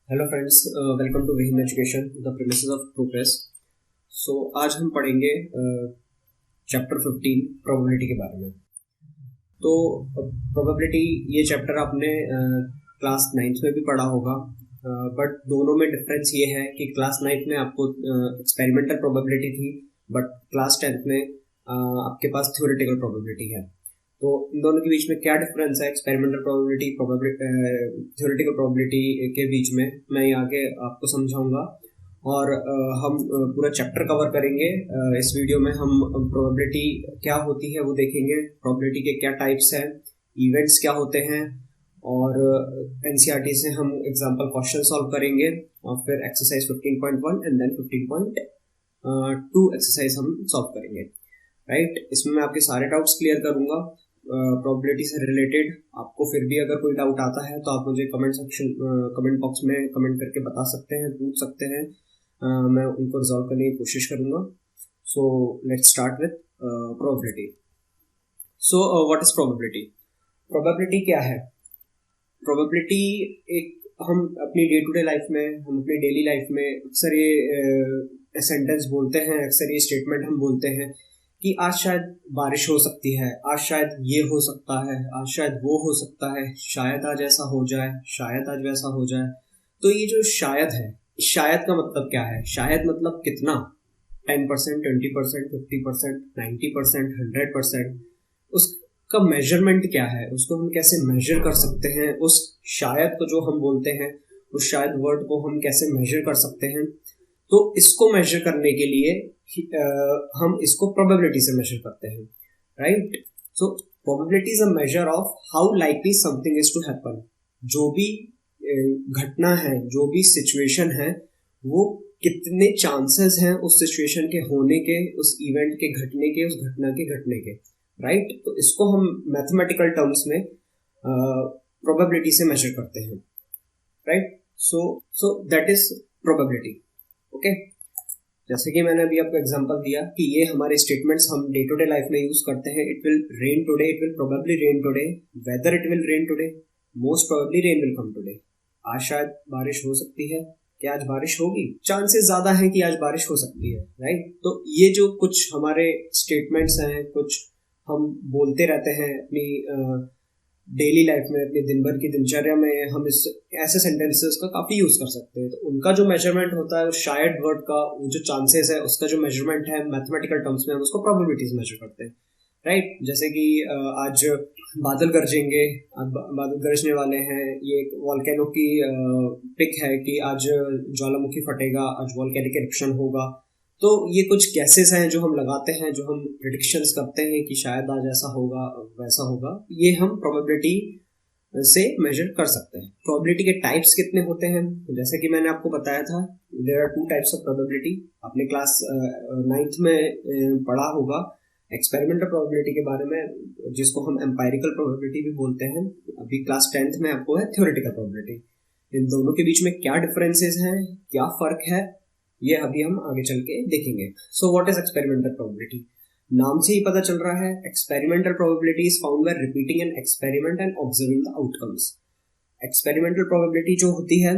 Hello friends, welcome to विहिम education the premises of progress. So आज हम पढ़ेंगे चैप्टर 15 प्रोबेबिलिटी के बारे में। तो प्रोबेबिलिटी ये चैप्टर आपने क्लास 9th में भी पढ़ा होगा, बट दोनों में डिफरेंस ये है कि क्लास 9th में आपको एक्सपेरिमेंटल प्रोबेबिलिटी थी, बट क्लास 10th में आपके पास थ्योरेटिकल प्रोबेबिलिटी है। तो इन दोनों के बीच में क्या डिफरेंस है एक्सपेरिमेंटल प्रोबेबिलिटी थ्योरेटिकल प्रोबेबिलिटी के बीच में, मैं आगे आपको समझाऊंगा। और हम पूरा चैप्टर कवर करेंगे। इस वीडियो में हम प्रोबेबिलिटी क्या होती है वो देखेंगे, प्रोबेबिलिटी के क्या टाइप्स हैं, इवेंट्स क्या होते हैं, और एनसीईआरटी से हम एग्जांपल क्वेश्चन सॉल्व करेंगे, और फिर एक्सरसाइज 15.1 एंड देन 15.2 एक्सरसाइज हम सॉल्व करेंगे। राइट, इसमें मैं आपके सारे डाउट्स क्लियर करूंगा प्रोबेबिलिटी से रिलेटेड। आपको फिर भी अगर कोई डाउट आता है तो आप मुझे कमेंट बॉक्स में कमेंट करके बता सकते हैं, पूछ सकते हैं। मैं उनको रिजॉल्व करने की कोशिश करूंगा। So let's start with probability. So what is probability? Probability क्या है? प्रोबेबिलिटी एक हम अपनी डे टू डे लाइफ में, हम अपनी डेली लाइफ में अक्सर ये सेंटेंस बोलते हैं, अक्सर ये स्टेटमेंट हम बोलते हैं कि आज शायद बारिश हो सकती है, आज शायद ये हो सकता है, आज शायद वो हो सकता है, शायद आज ऐसा हो जाए, शायद आज वैसा हो जाए। तो ये जो शायद है, शायद का मतलब क्या है? शायद मतलब कितना? 10%, 20%, 50%, 90%, 100%? उसका मेजरमेंट क्या है? उसको हम कैसे मेजर कर सकते हैं? उस शायद को जो हम बोलते हैं, उस शायद वर्ड को हम कैसे मेजर कर सकते हैं? तो इसको मेजर करने के लिए हम इसको प्रोबेबिलिटी से मेजर करते हैं। Right, so probability is a measure of how likely something is to happen. जो भी घटना है, जो भी सिचुएशन है, वो कितने चांसेस हैं उस सिचुएशन के होने के, उस इवेंट के घटने के, उस घटना के घटने के। राइट, तो इसको हम मैथमेटिकल टर्म्स में प्रोबेबिलिटी से मेजर करते हैं। Right, so that is probability. Okay, जैसे कि मैंने अभी आपको एग्जांपल दिया कि ये हमारे स्टेटमेंट्स हम डे टू डे लाइफ में यूज करते हैं। It will rain today, it will probably rain today, whether it will rain today, most probably rain will come today. आज शायद बारिश हो सकती है, क्या आज बारिश होगी? चांसेस ज्यादा है कि आज बारिश हो सकती है। राइट, तो ये जो कुछ हमारे स्टेटमेंट्स हैं, कुछ हम बोलते रहते हैं अपनी डेली लाइफ में, अपनी दिन भर की दिनचर्या में, हम इस ऐसे सेंटेंसेस का काफी यूज कर सकते हैं। तो उनका जो मेजरमेंट होता है, उस शायद वर्ड का जो चांसेस है, उसका जो मेजरमेंट है मैथमेटिकल टर्म्स में, हम उसको प्रोबेबिलिटीज मेजर करते हैं। राइट, जैसे कि आज बादल गरजेंगे, बादल गरजने वाले हैं, ये एक वॉल्केनो की पिक है कि आज ज्वालामुखी फटेगा, आज वॉल्केनिक इरप्शन होगा। तो ये कुछ गैसेस हैं जो हम लगाते हैं, जो हम प्रेडिक्शंस करते हैं कि शायद आज ऐसा होगा, वैसा होगा। ये हम प्रोबेबिलिटी से मेजर कर सकते हैं। प्रोबेबिलिटी के टाइप्स कितने होते हैं? जैसे कि मैंने आपको बताया था, there are 2 types of probability. आपने क्लास 9th में पढ़ा होगा एक्सपेरिमेंटल प्रोबेबिलिटी के बारे में, जिसको हम एम्पायरिकल प्रोबेबिलिटी भी बोलते हैं। अभी क्लास 10th में आपको है थ्योरेटिकल प्रोबेबिलिटी। इन दोनों के बीच में क्या डिफरेंसेस हैं, क्या फर्क है, ये अभी हम आगे चल के देखेंगे। So what is experimental probability? नाम से ही पता चल रहा है, experimental probability is found by repeating an experiment and observing the outcomes. Experimental probability जो होती है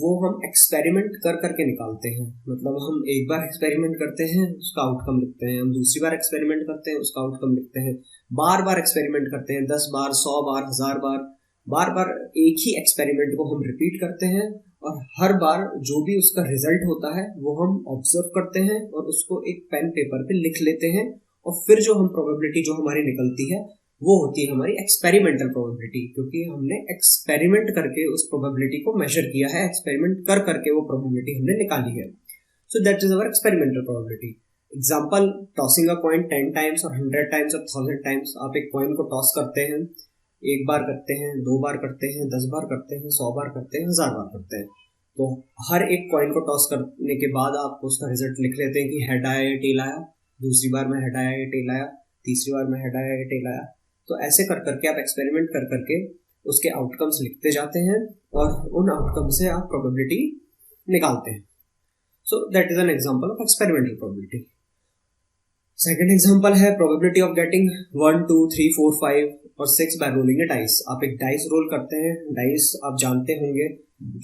वो हम एक्सपेरिमेंट कर करके निकालते हैं। मतलब हम एक बार एक्सपेरिमेंट करते हैं, उसका आउटकम लिखते हैं, हम दूसरी बार एक्सपेरिमेंट करते हैं, उसका आउटकम लिखते हैं, बार बार एक्सपेरिमेंट करते हैं, 10 बार, 100 बार, 1000 बार, बार बार एक ही एक्सपेरिमेंट को हम रिपीट करते हैं, और हर बार जो भी उसका रिजल्ट होता है वो हम ऑब्जर्व करते हैं और उसको एक पेन पेपर पे लिख लेते हैं। और फिर जो हम प्रोबेबिलिटी जो हमारी निकलती है वो होती है हमारी एक्सपेरिमेंटल प्रोबेबिलिटी, क्योंकि हमने एक्सपेरिमेंट करके उस प्रोबेबिलिटी को मेजर किया है, एक्सपेरिमेंट कर करके वो प्रोबेबिलिटी हमने निकाली है। So that is our experimental probability. Example, tossing a coin 10 times और 100 टाइम्स और 1000 टाइम्स। आप एक कॉइन को टॉस करते हैं, एक बार करते हैं, 2 बार करते हैं, 10 बार करते हैं, 100 बार करते हैं, 1000 बार करते हैं। तो हर एक कॉइन को टॉस करने के बाद आप उसका रिजल्ट लिख लेते हैं कि हेड आया या टेल आया, दूसरी बार में हेड आया या टेल आया, तीसरी बार में हेड आया या टेल आया। तो ऐसे कर करके आप एक्सपेरिमेंट कर करके उसके आउटकम्स लिखते जाते हैं, और उन आउटकम से आप प्रोबेबिलिटी निकालते हैं। सो that is an example of experimental probability. Second example है प्रोबेबिलिटी ऑफ गेटिंग 1 2 3 4 5 और 6 बाय रोलिंग ए डाइस। आप एक डाइस रोल करते हैं। डाइस आप जानते होंगे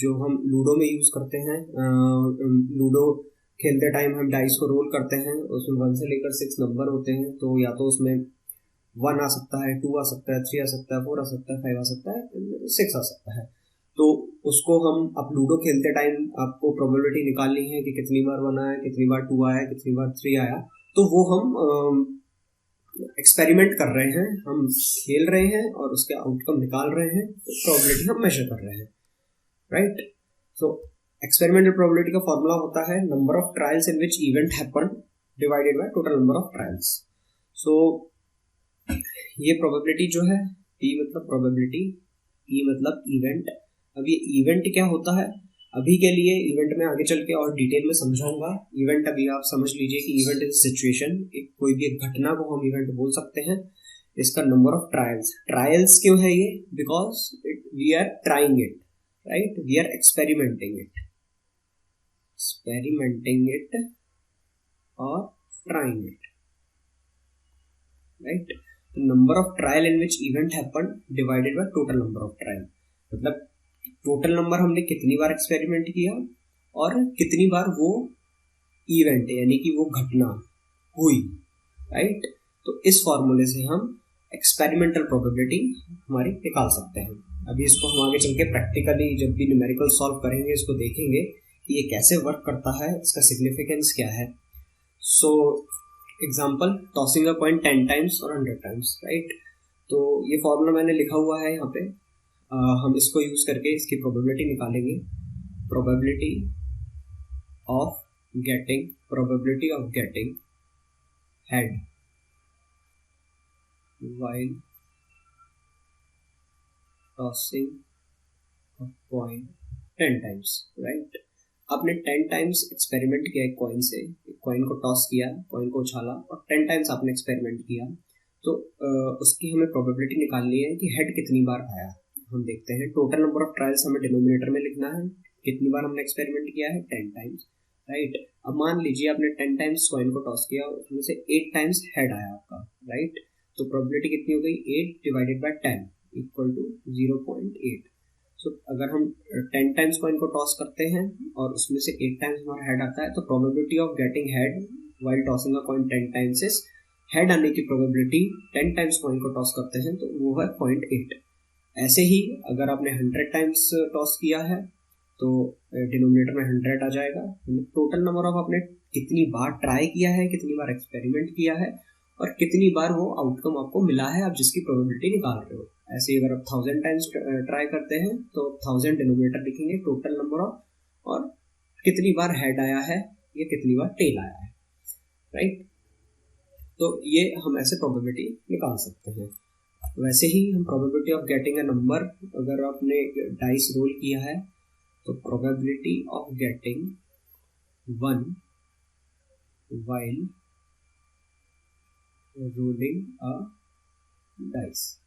जो हम लूडो में यूज करते हैं। लूडो खेलते टाइम हम डाइस को रोल करते हैं, उसमें 1 से लेकर 6 नंबर होते हैं। तो या तो उसमें 1 आ सकता है, 2 आ सकता है, 3 आ सकता है, 4 आ सकता है, 5 आ सकता है, 6 आ सकता है। तो उसको हम अब लूडो खेलते टाइम आपको प्रोबेबिलिटी निकालनी है कि कितनी बार 1 आया, कितनी बार 2 आया, कितनी बार 3 आया। तो वो हम एक्सपेरिमेंट कर रहे हैं, हम खेल रहे हैं और उसके आउटकम निकाल रहे हैं। तो प्रोबेबिलिटी हम मेजर कर रहे हैं, राइट। सो एक्सपेरिमेंटल प्रोबेबिलिटी का फॉर्मूला होता है number of trials in which event happen divided by total number of trials. So ये प्रोबेबिलिटी जो है, P मतलब प्रोबेबिलिटी, E मतलब इवेंट। अब ये इवेंट क्या होता है, अभी के लिए इवेंट में आगे चल के और डिटेल में समझाऊंगा। इवेंट अभी आप समझ लीजिए कि इवेंट इज सिचुएशन, कोई भी एक घटना को हम इवेंट बोल सकते हैं। इसका नंबर ऑफ ट्रायल्स, ट्रायल्स क्यों है ये, because we are trying it, right, we are experimenting it और trying it, right. Number of trial in which event happen divided by total number of trial, मतलब total number हमने कितनी बार experiment किया और कितनी बार वो इवेंट यानी कि वो घटना हुई, राइट। तो इस फॉर्मूले से हम एक्सपेरिमेंटल प्रोबेबिलिटी हमारी निकाल सकते हैं। अभी इसको हम आगे चल के प्रैक्टिकली जब भी न्यूमेरिकल सॉल्व करेंगे इसको देखेंगे कि ये कैसे वर्क करता है, इसका सिग्निफिकेंस क्या है। सो example, tossing a coin 10 times और 100 टाइम्स, राइट। तो ये फॉर्मूला मैंने लिखा हुआ है यहाँ पे। हम इसको यूज करके इसकी प्रोबेबिलिटी निकालेंगे। Probability of getting head while tossing a coin 10 times, right. आपने 10 टाइम्स एक्सपेरिमेंट किया एक कॉइन से, एक कॉइन को टॉस किया, कॉइन को उछाला और 10 टाइम्स आपने एक्सपेरिमेंट किया। तो उसकी हमें प्रोबेबिलिटी निकालनी है कि हेड कितनी बार आया। हम देखते हैं टोटल नंबर ऑफ ट्रायल्स हमें डिनोमिनेटर में लिखना है, कितनी बार हमने एक्सपेरिमेंट किया है 10 टाइम्स, राइट। अब मान लीजिए आपने 10 टाइम्स कॉइन को टॉस किया, उसमें से 8 टाइम्स हेड आया आपका, राइट। तो प्रोबेबिलिटी कितनी हो गई, 8 डिवाइडेड बाय 10 इक्वल टू 0.8। सो अगर हम 10 टाइम्स कॉइन को टॉस करते हैं और उसमें से 8 टाइम्स हमारा हेड आता है, तो probability of getting head while tossing a coin 10 times is, head आने की प्रोबेबिलिटी 10 टाइम्स कॉइन को टॉस करते हैं तो वो है 0.8। ऐसे ही अगर आपने 100 टाइम्स टॉस किया है तो डिनोमिनेटर में 100 आ जाएगा। टोटल नंबर ऑफ आपने कितनी बार ट्राई किया है, कितनी बार एक्सपेरिमेंट किया है और कितनी बार वो आउटकम आपको मिला है, आप जिसकी प्रोबेबिलिटी निकाल रहे हो। ऐसे ही अगर आप 1000 टाइम्स ट्राई करते हैं तो 1000 डिनोमिनेटर लिखेंगे टोटल नंबर ऑफ, और कितनी बार हेड आया है या कितनी बार टेल आया है, राइट। तो ये हम ऐसे प्रोबेबिलिटी निकाल सकते हैं। वैसे ही हम probability of getting a number, अगर आपने डाइस रोल किया है तो probability of getting 1 while rolling a dice,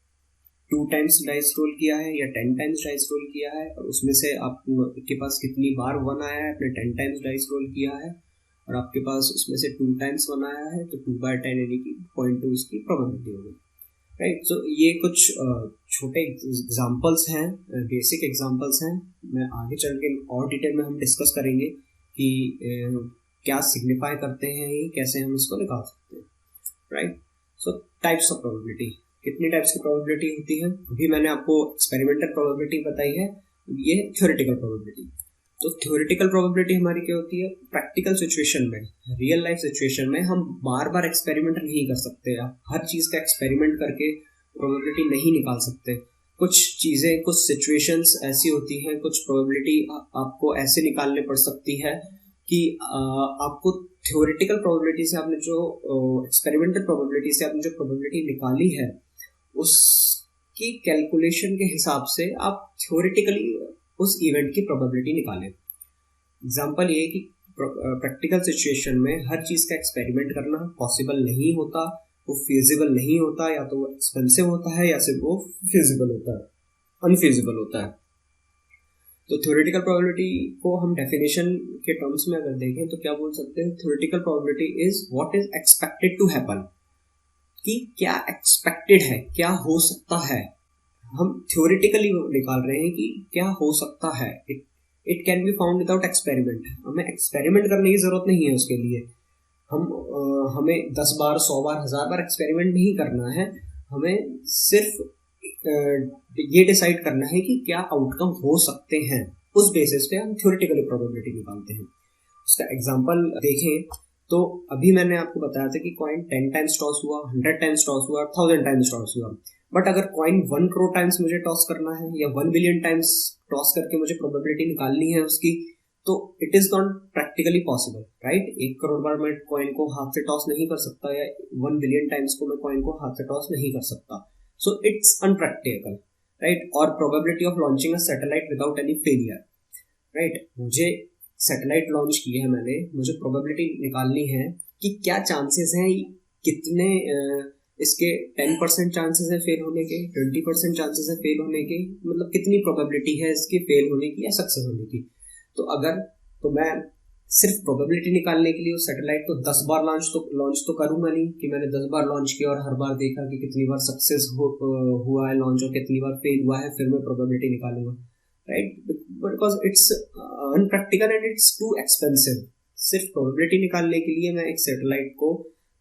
2 times dice role किया है या 10 टाइम्स डाइस रोल किया है और उसमें से आपके पास कितनी बार 1 आया है, आपने 10 टाइम्स डाइस रोल किया है और आपके पास उसमें से 2 टाइम्स 1 आया है, तो 2/10 यानी कि 0.2 इसकी प्रोबेबिलिटी होगी, राइट। सो ये कुछ छोटे एग्जाम्पल्स हैं, बेसिक एग्जाम्पल्स हैं। मैं आगे चल के और डिटेल में हम डिस्कस करेंगे कि क्या सिग्निफाई करते हैं ये, कैसे हम इसको निकाल सकते हैं, right. So types of probability, कितनी टाइप्स की प्रोबेबिलिटी होती है। अभी मैंने आपको एक्सपेरिमेंटल प्रोबेबिलिटी बताई है, ये थ्योरेटिकल प्रोबेबिलिटी। तो थ्योरेटिकल प्रोबेबिलिटी हमारी क्या होती है, प्रैक्टिकल सिचुएशन में, रियल लाइफ सिचुएशन में हम बार बार एक्सपेरिमेंट नहीं कर सकते। आप हर चीज़ का एक्सपेरिमेंट करके प्रोबेबिलिटी नहीं निकाल सकते। कुछ चीज़ें, कुछ सिचुएशंस ऐसी होती हैं, कुछ प्रोबेबिलिटी आपको ऐसे निकालने पड़ सकती है कि आपको थ्योरेटिकल प्रोबेबिलिटी से आपने जो एक्सपेरिमेंटल प्रोबेबिलिटी से आपने जो प्रोबेबिलिटी निकाली है उसकी कैलकुलेशन के हिसाब से आप थ्योरेटिकली उस इवेंट की प्रोबेबिलिटी निकालें। एग्जाम्पल ये कि प्रैक्टिकल सिचुएशन में हर चीज़ का एक्सपेरिमेंट करना पॉसिबल नहीं होता, वो फिजिबल नहीं होता, या तो वो एक्सपेंसिव होता है या सिर्फ वो फिजिबल होता है, अनफिजिबल होता है। तो थ्योरेटिकल प्रोबेबिलिटी को हम डेफिनेशन के टर्म्स में अगर देखें तो क्या बोल सकते हैं, theoretical probability is what is expected to happen, कि क्या एक्सपेक्टेड है, क्या हो सकता है, हम थ्योरेटिकली निकाल रहे हैं कि क्या हो सकता है। It can be found without experiment, हमें एक्सपेरिमेंट करने की जरूरत नहीं है उसके लिए, हमें 10 बार 100 बार 1000 बार एक्सपेरिमेंट नहीं करना है, हमें सिर्फ ये डिसाइड करना है कि क्या आउटकम हो सकते हैं, उस बेसिस पे हम थ्योरेटिकली प्रोबेबिलिटी निकालते हैं। उसका एग्जांपल देखें तो अभी मैंने आपको बताया था कि कॉइन 10 टाइम्स टॉस हुआ, 100 टाइम्स टॉस हुआ, 1000 टाइम्स टॉस हुआ, बट अगर कॉइन 1 करोड़ टाइम्स मुझे टॉस करना है या 1 बिलियन टाइम्स टॉस करके मुझे प्रोबेबिलिटी निकालनी है उसकी, तो it is not practically possible, right. 1 crore बार मैं कॉइन को हाथ से टॉस नहीं कर सकता, या 1 बिलियन टाइम्स को मैं कॉइन को हाथ से टॉस नहीं कर सकता, सो इट्स अनप्रैक्टिकल, राइट। और probability of launching a satellite without any failure, right. मुझे सैटेलाइट लॉन्च की है मैंने, मुझे प्रोबेबिलिटी निकालनी है कि क्या चांसेस हैं, कितने इसके 10% चांसेस है फेल होने के, 20% चांसेस है फेल होने के, मतलब कितनी प्रोबेबिलिटी है इसके फेल होने की या सक्सेस होने की। तो मैं सिर्फ प्रोबेबिलिटी निकालने के लिए उस सैटेलाइट को 10 बार लॉन्च तो करूंगा नहीं, कि मैंने 10 बार लॉन्च किया और हर बार देखा कि कितनी बार सक्सेस हुआ है लॉन्च और कितनी बार फेल हुआ है, फिर मैं प्रोबेबिलिटी निकालूंगा, right. Because it's unpractical and it's too expensive. सिर्फ प्रोबेबिलिटी निकालने के लिए मैं एक सैटेलाइट को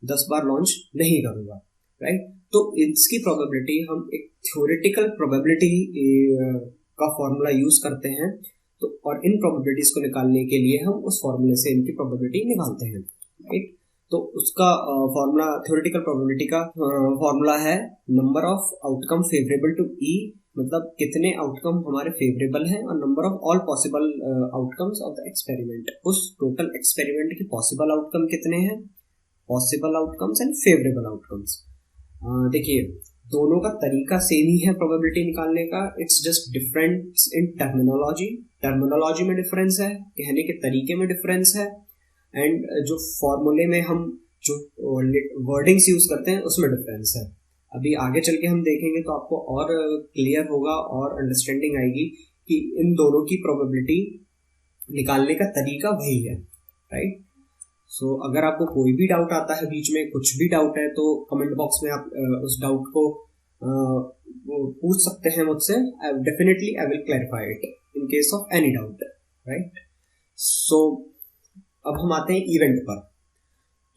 10 बार लॉन्च नहीं करूंगा, राइट। तो इसकी प्रोबेबिलिटी हम एक थ्योरेटिकल प्रोबेबिलिटी का फॉर्मूला यूज करते हैं, तो और इन प्रोबेबिलिटीज को निकालने के लिए हम उस फॉर्मूले से इनकी प्रोबेबिलिटी निकालते हैं, राइट। तो उसका फॉर्मूला, थ्योरेटिकल प्रोबेबिलिटी का फॉर्मूला है number of outcome favourable to E, मतलब कितने आउटकम हमारे फेवरेबल हैं, और number of all possible outcomes of the experiment, उस टोटल एक्सपेरिमेंट के पॉसिबल आउटकम कितने हैं, possible outcomes and favourable outcomes. देखिए दोनों का तरीका सेम ही है प्रोबेबिलिटी निकालने का, it's just difference in terminology में डिफरेंस है, कहने के तरीके में डिफरेंस है, एंड जो फॉर्मूले में हम जो वर्डिंग्स यूज करते हैं उसमें डिफरेंस है। अभी आगे चल के हम देखेंगे तो आपको और क्लियर होगा और अंडरस्टैंडिंग आएगी कि इन दोनों की प्रोबेबिलिटी निकालने का तरीका वही है, राइट। सो अगर आपको कोई भी डाउट आता है, बीच में कुछ भी डाउट है, तो कमेंट बॉक्स में आप उस डाउट को पूछ सकते हैं मुझसे, definitely I will clarify it in case of any doubt, right. So अब हम आते हैं इवेंट पर।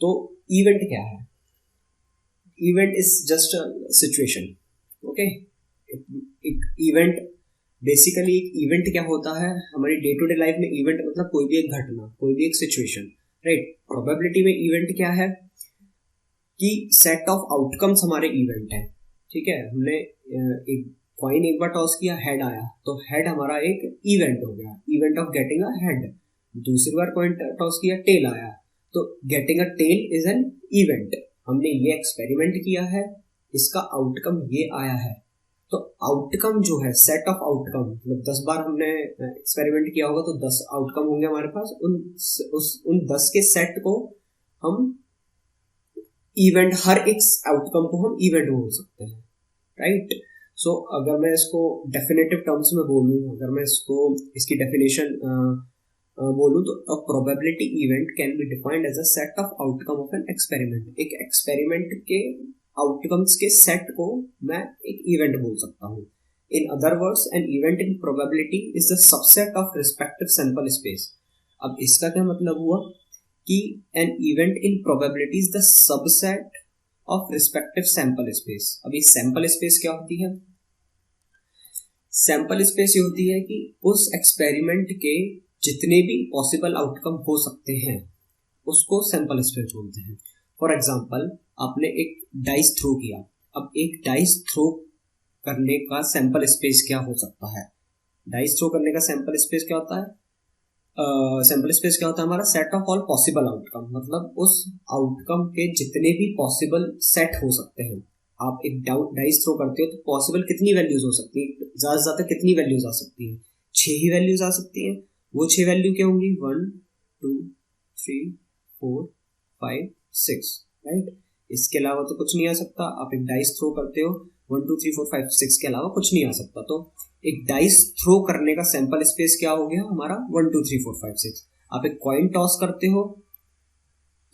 तो इवेंट क्या है? Event is just a situation, okay. एक इवेंट बेसिकली, एक इवेंट क्या होता है हमारी डे टू डे लाइफ में, इवेंट मतलब कोई भी एक घटना, कोई भी एक सिचुएशन, राइट। प्रोबेबिलिटी में इवेंट क्या है कि सेट ऑफ आउटकम्स हमारे इवेंट है, ठीक है। हमने एक कॉइन एक बार टॉस किया, हेड आया, तो हेड हमारा एक इवेंट हो गया, event of getting a head. दूसरी बार कॉइन टॉस किया, टेल आया, तो getting a tail is an event. हमने ये एक्सपेरिमेंट किया है, इसका आउटकम ये आया है। तो आउटकम जो है, सेट ऑफ आउटकम, मतलब 10 बार हमने एक्सपेरिमेंट किया होगा तो 10 आउटकम होंगे हमारे पास, उन 10 के सेट को हम इवेंट, हर एक आउटकम को हम इवेंट बोल सकते हैं, राइट। सो अगर मैं इसको डेफिनेटिव टर्म्स में बोलूँ, अगर मैं इसकी डेफिनेशन बोलूँ, तो a probability event can be defined as a set of outcome of an experiment. एक एक्सपेरिमेंट के आउटकम्स के सेट को मैं एक इवेंट बोल सकता हूँ। In other words, an event in probability is the subset of respective sample space. अब इसका क्या मतलब हुआ कि an event in probability is the subset of respective sample space. अब ये सैंपल स्पेस क्या होती है? सैंपल स्पेस ये होती है कि उस एक्सपेरिमेंट के जितने भी पॉसिबल आउटकम हो सकते हैं उसको सैंपल स्पेस बोलते हैं। फॉर एग्जाम्पल, आपने एक डाइस थ्रो किया, अब एक डाइस थ्रो करने का सैंपल स्पेस क्या हो सकता है? डाइस थ्रो करने का सैंपल स्पेस क्या होता है? सैंपल स्पेस क्या होता है हमारा? Set of all possible outcome, मतलब उस आउटकम के जितने भी पॉसिबल सेट हो सकते हैं। आप एक डाइस थ्रो करते हो तो पॉसिबल कितनी वैल्यूज हो सकती है? ज़्यादा से ज़्यादा कितनी वैल्यूज आ सकती हैं? 6 ही वैल्यूज आ सकती हैं। वो 6 वैल्यू क्या होंगी? 1 2 3 4 5 6, राइट। इसके अलावा तो कुछ नहीं आ सकता। आप एक डाइस थ्रो करते हो, 1 2 3 4 5 6 के अलावा कुछ नहीं आ सकता। तो एक डाइस थ्रो करने का सैंपल स्पेस क्या हो गया हमारा 1 2 3 4 5 6। आप एक कॉइन टॉस करते हो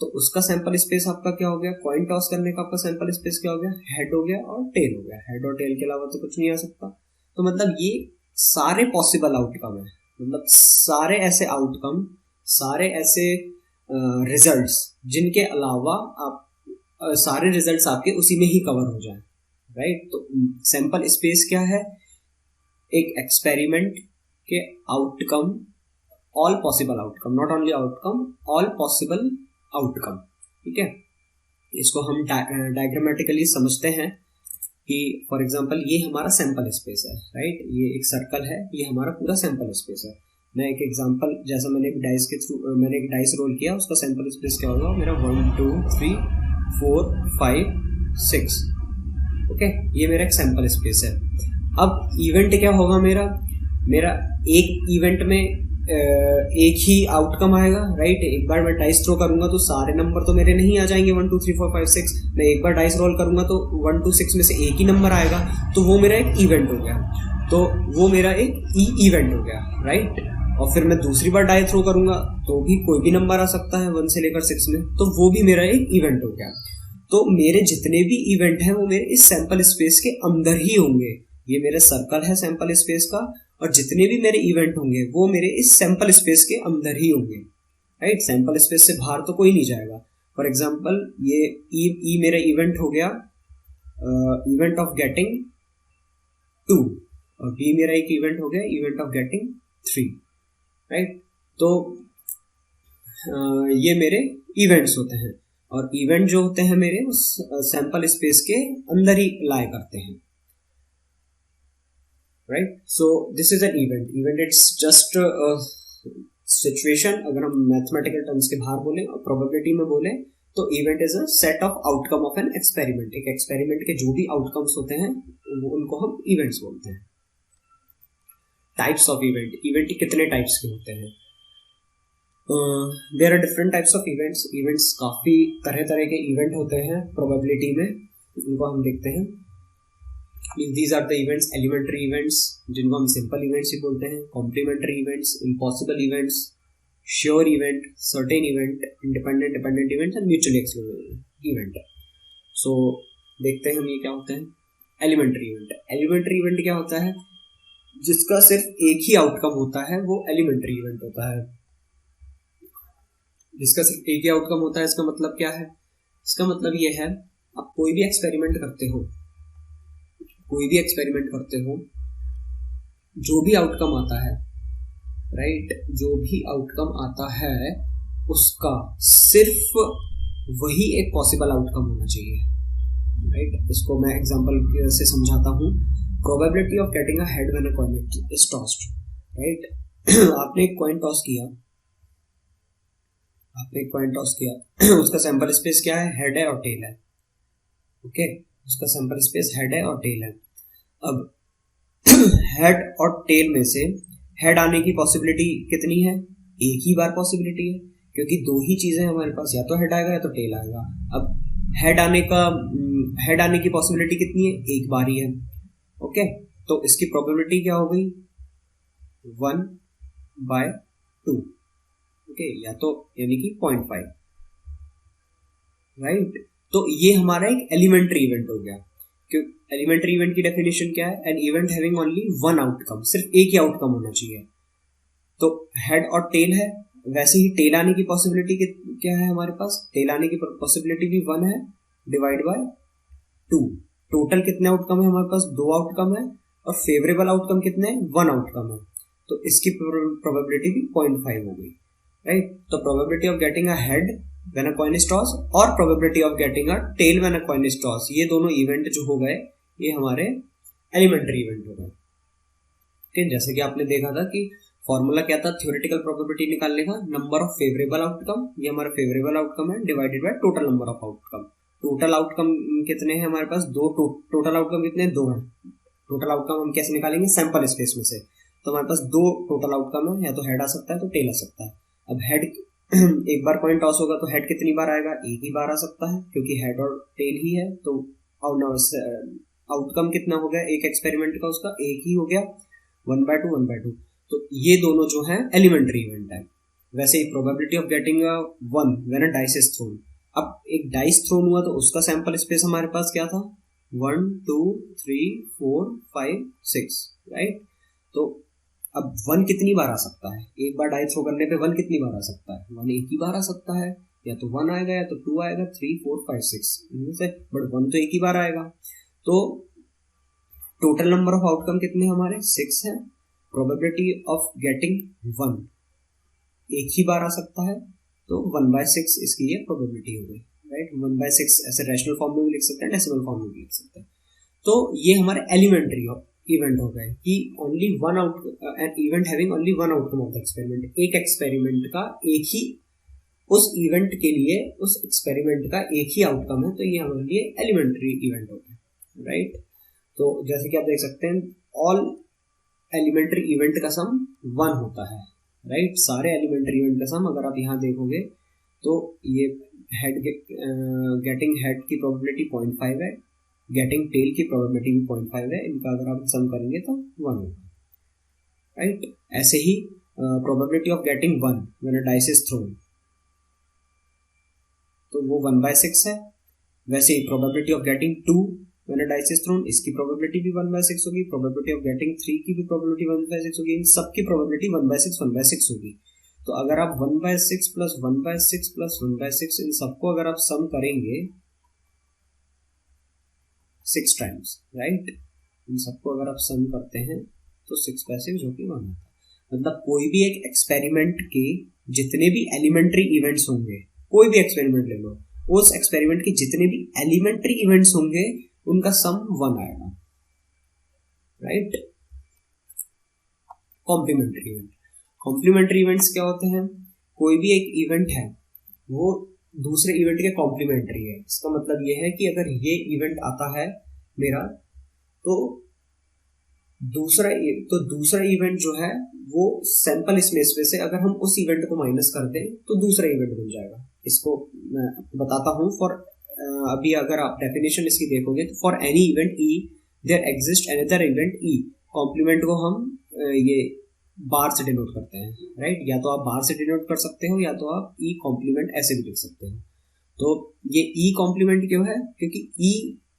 तो उसका सैंपल स्पेस आपका क्या हो गया, कॉइन टॉस करने का आपका सैंपल स्पेस क्या हो गया, हेड हो गया और टेल हो गया। हेड और टेल के अलावा तो कुछ नहीं आ सकता। तो मतलब ये सारे पॉसिबल आउटकम है, मतलब सारे ऐसे आउटकम, सारे ऐसे रिजल्ट्स जिनके अलावा आप सारे रिजल्ट्स आपके उसी में ही कवर हो जाए, राइट। तो सैंपल स्पेस क्या है, एक एक्सपेरिमेंट के outcome, all possible outcome, not only outcome, all possible outcome, ठीक है। इसको हम डायग्रामेटिकली समझते हैं कि फॉर एग्जांपल ये हमारा सैंपल स्पेस है, राइट। ये एक सर्कल है, ये हमारा पूरा सैंपल स्पेस है। मैं एक एग्जांपल, जैसा मैंने एक डाइस के थ्रू मैंने एक डाइस रोल किया, उसका सैंपल स्पेस क्या होगा मेरा 1 2 3 4 5 6, ओके। ये मेरा एक सैंपल स्पेस है। अब इवेंट क्या होगा मेरा एक इवेंट में एक ही आउटकम आएगा, राइट। एक बार मैं डाइस थ्रो करूंगा तो सारे नंबर तो मेरे नहीं आ जाएंगे 1 2 3 4 5 6। मैं एक बार डाइस रोल करूंगा तो 1 2 6 में से एक ही नंबर आएगा, तो वो मेरा एक इवेंट हो गया। तो वो मेरा एक इवेंट हो गया, राइट। और फिर मैं दूसरी बार डाई थ्रो करूंगा तो भी कोई भी नंबर आ सकता है 1 से लेकर 6 में, तो वो भी मेरा एक इवेंट हो गया। तो मेरे जितने भी इवेंट हैं वो मेरे इस सैंपल स्पेस के अंदर ही होंगे। ये मेरा सर्कल है सैंपल स्पेस का, और जितने भी मेरे इवेंट होंगे वो मेरे इस सैंपल स्पेस के अंदर ही होंगे, राइट। सैंपल स्पेस से बाहर तो कोई नहीं जाएगा। फॉर एग्जांपल ये ई मेरा इवेंट हो गया, इवेंट ऑफ गेटिंग 2, और बी मेरा एक इवेंट हो गया, इवेंट ऑफ गेटिंग 3, राइट। तो ये मेरे इवेंट्स होते हैं, और इवेंट जो होते हैं मेरे उस सैंपल स्पेस के अंदर ही लाई करते हैं, right. So this is an event it's just situation. अगर हम मैथमेटिकल टर्म्स के बाहर बोलें और प्रोबेबिलिटी में बोलें तो event is a set of outcome of an experiment. एक एक्सपेरिमेंट के जो भी आउटकम्स होते हैं उनको हम इवेंट्स बोलते हैं। टाइप्स ऑफ इवेंट, इवेंट कितने टाइप्स के होते हैं? There are different types of events. Events काफ़ी तरह तरह के इवेंट होते हैं प्रोबेबिलिटी में, उनको हम देखते हैं। These are the events, elementary events जिनको हम सिंपल इवेंट्स ही बोलते हैं, complementary events, impossible events, sure event, certain event, independent dependent events and mutually exclusive event. So देखते हैं हम ये क्या होते हैं। एलिमेंट्री इवेंट, एलिमेंट्री इवेंट क्या होता है? जिसका सिर्फ एक ही आउटकम होता है वो एलिमेंट्री इवेंट होता है। जिसका सिर्फ एक ही आउटकम होता है, इसका मतलब क्या है? इसका मतलब ये है, आप कोई भी एक्सपेरिमेंट करते हो, जो भी आउटकम आता है, राइट, जो भी आउटकम आता है उसका सिर्फ वही एक पॉसिबल आउटकम होना चाहिए, राइट। इसको मैं एग्जांपल से समझाता हूँ। Probability of getting a head when a coin is tossed, right. आपने एक कॉइन टॉस किया, उसका सैंपल स्पेस क्या है? हेड है और टेल है, ओके। उसका सैंपल स्पेस हेड है और टेल है। अब हेड और टेल में से हेड आने की पॉसिबिलिटी कितनी है? एक ही बार पॉसिबिलिटी है, क्योंकि दो ही चीजें हमारे पास, या तो हेड आएगा या तो टेल आएगा। अब हेड आने की पॉसिबिलिटी कितनी है? एक बार ही है, ओके। तो इसकी प्रोबेबिलिटी क्या हो गई? 1/2, ओके, या तो यानी कि 0.5, राइट। तो ये हमारा एक एलिमेंट्री इवेंट हो गया। क्यों? एलिमेंट्री इवेंट की डेफिनेशन क्या है? An event having only one outcome, सिर्फ एक ही आउटकम होना चाहिए। तो हेड और टेल है, वैसे ही टेल आने की पॉसिबिलिटी क्या है हमारे पास? टेल आने की पॉसिबिलिटी भी 1 है, डिवाइड बाय 2। टोटल कितने आउटकम है हमारे पास? 2 आउटकम है, और फेवरेबल आउटकम कितने हैं? 1 आउटकम है। तो इसकी प्रोबेबिलिटी भी 0.5 हो गई, राइट। तो probability of getting a head when a coin is toss और probability of getting a tail when a coin is toss, ये दोनों इवेंट जो हो गए ये हमारे एलिमेंट्री इवेंट हो गए। ठीक, जैसे कि आपने देखा था कि फॉर्मूला क्या था थ्योरेटिकल प्रोबेबिलिटी निकालने का? नंबर ऑफ फेवरेबल आउटकम, ये हमारा फेवरेबल आउटकम है, divided by total number of outcome. Total outcome कितने हैं हमारे पास? 2। टोटल आउटकम कितने हैं? 2 हैं। टोटल आउटकम हम कैसे निकालेंगे? सैंपल स्पेस में से। तो हमारे पास 2 टोटल आउटकम है, या तो हेड आ सकता है तो टेल आ सकता है। अब हेड एक बार कॉइन टॉस होगा तो हेड कितनी बार आएगा? एक ही बार आ सकता है, क्योंकि हेड और टेल ही है। तो आउटकम कितना हो गया एक एक्सपेरिमेंट का? उसका एक ही हो गया। 1/2 तो ये दोनों जो है एलिमेंट्री इवेंट है। वैसे ही probability of getting 1 when a dice is thrown, अब एक डाइस थ्रोन हुआ तो उसका सैंपल स्पेस हमारे पास क्या था, 1 2 3 4 5 6, राइट। तो अब 1 कितनी बार आ सकता है, एक बार डाई थ्रो करने पे 1 कितनी बार आ सकता है, 1 एक ही बार आ सकता है, या तो 1 आएगा या तो 2 आएगा, 3 4 5 6 इनमें से, बट 1 तो एक ही बार आएगा। तो टोटल नंबर ऑफ आउटकम कितने हमारे 6 है। प्रोबेबिलिटी ऑफ गेटिंग 1 एक ही बार आ सकता है, तो 1/6 इसकी ये प्रोबेबिलिटी हो गई, राइट। 1/6 ऐसे रैशनल फॉर्म में भी लिख सकते हैं, डेसिमल फॉर्म में भी लिख सकते हैं। तो ये हमारे एलिमेंट्री इवेंट हो गए कि only one an event having only one outcome of the experiment, एक एक्सपेरिमेंट का एक ही, उस इवेंट के लिए उस एक्सपेरिमेंट का एक ही आउटकम है, तो ये हमारे लिए एलिमेंट्री इवेंट हो गए, राइट। तो जैसे कि आप देख सकते हैं ऑल एलिमेंट्री इवेंट का सम 1 होता है, राइट। सारे एलिमेंट्री इवेंट का सम अगर आप यहाँ देखोगे तो ये हेड गेटिंग हेड की प्रोबेबिलिटी 0.5 है, गेटिंग टेल की प्रोबेबिलिटी भी 0.5 है, इनका अगर आप सम करेंगे तो 1 होगा, राइट। ऐसे ही probability of getting 1 when a dice is thrown, तो वो 1/6 है। वैसे ही probability of getting 2 when a dice is thrown, इसकी प्रोबेबिलिटी भी 1/6 होगी। प्रोबेबिलिटी ऑफ गेटिंग 3 की भी प्रोबेबिलिटी 1/6 होगी। इन सब की प्रोबेबिलिटी 1/6 होगी। तो अगर आप 1/6 प्लस 1/6 प्लस 1/6 इन सबको अगर आप सम करेंगे 6 टाइम्स, राइट, इन सबको अगर आप सम करते हैं तो 6/6 जो कि 1 आता है। मतलब कोई भी एक एक्सपेरिमेंट के जितने भी एलिमेंट्री इवेंट्स होंगे, कोई भी एक्सपेरिमेंट ले लो, उस एक्सपेरिमेंट के जितने भी एलिमेंट्री इवेंट्स होंगे उनका सम 1 आएगा, right. Complementary event, complementary events क्या होते हैं, कोई भी एक इवेंट है वो दूसरे इवेंट के कॉम्प्लीमेंट्री है। इसका मतलब ये है कि अगर ये इवेंट आता है मेरा तो दूसरा इवेंट जो है वो सैंपल स्पेस में से अगर हम उस इवेंट को माइनस कर दें तो दूसरा इवेंट बन जाएगा। इसको मैं बताता हूँ। फॉर अभी अगर आप डेफिनेशन इसकी देखोगे तो for any event E there exist another event E, complement को हम ये बार से डिनोट करते हैं, राइट। या तो आप बार से डिनोट कर सकते हो या तो आप ई कॉम्प्लीमेंट ऐसे भी लिख सकते हो। तो ये ई कॉम्प्लीमेंट क्यों है, क्योंकि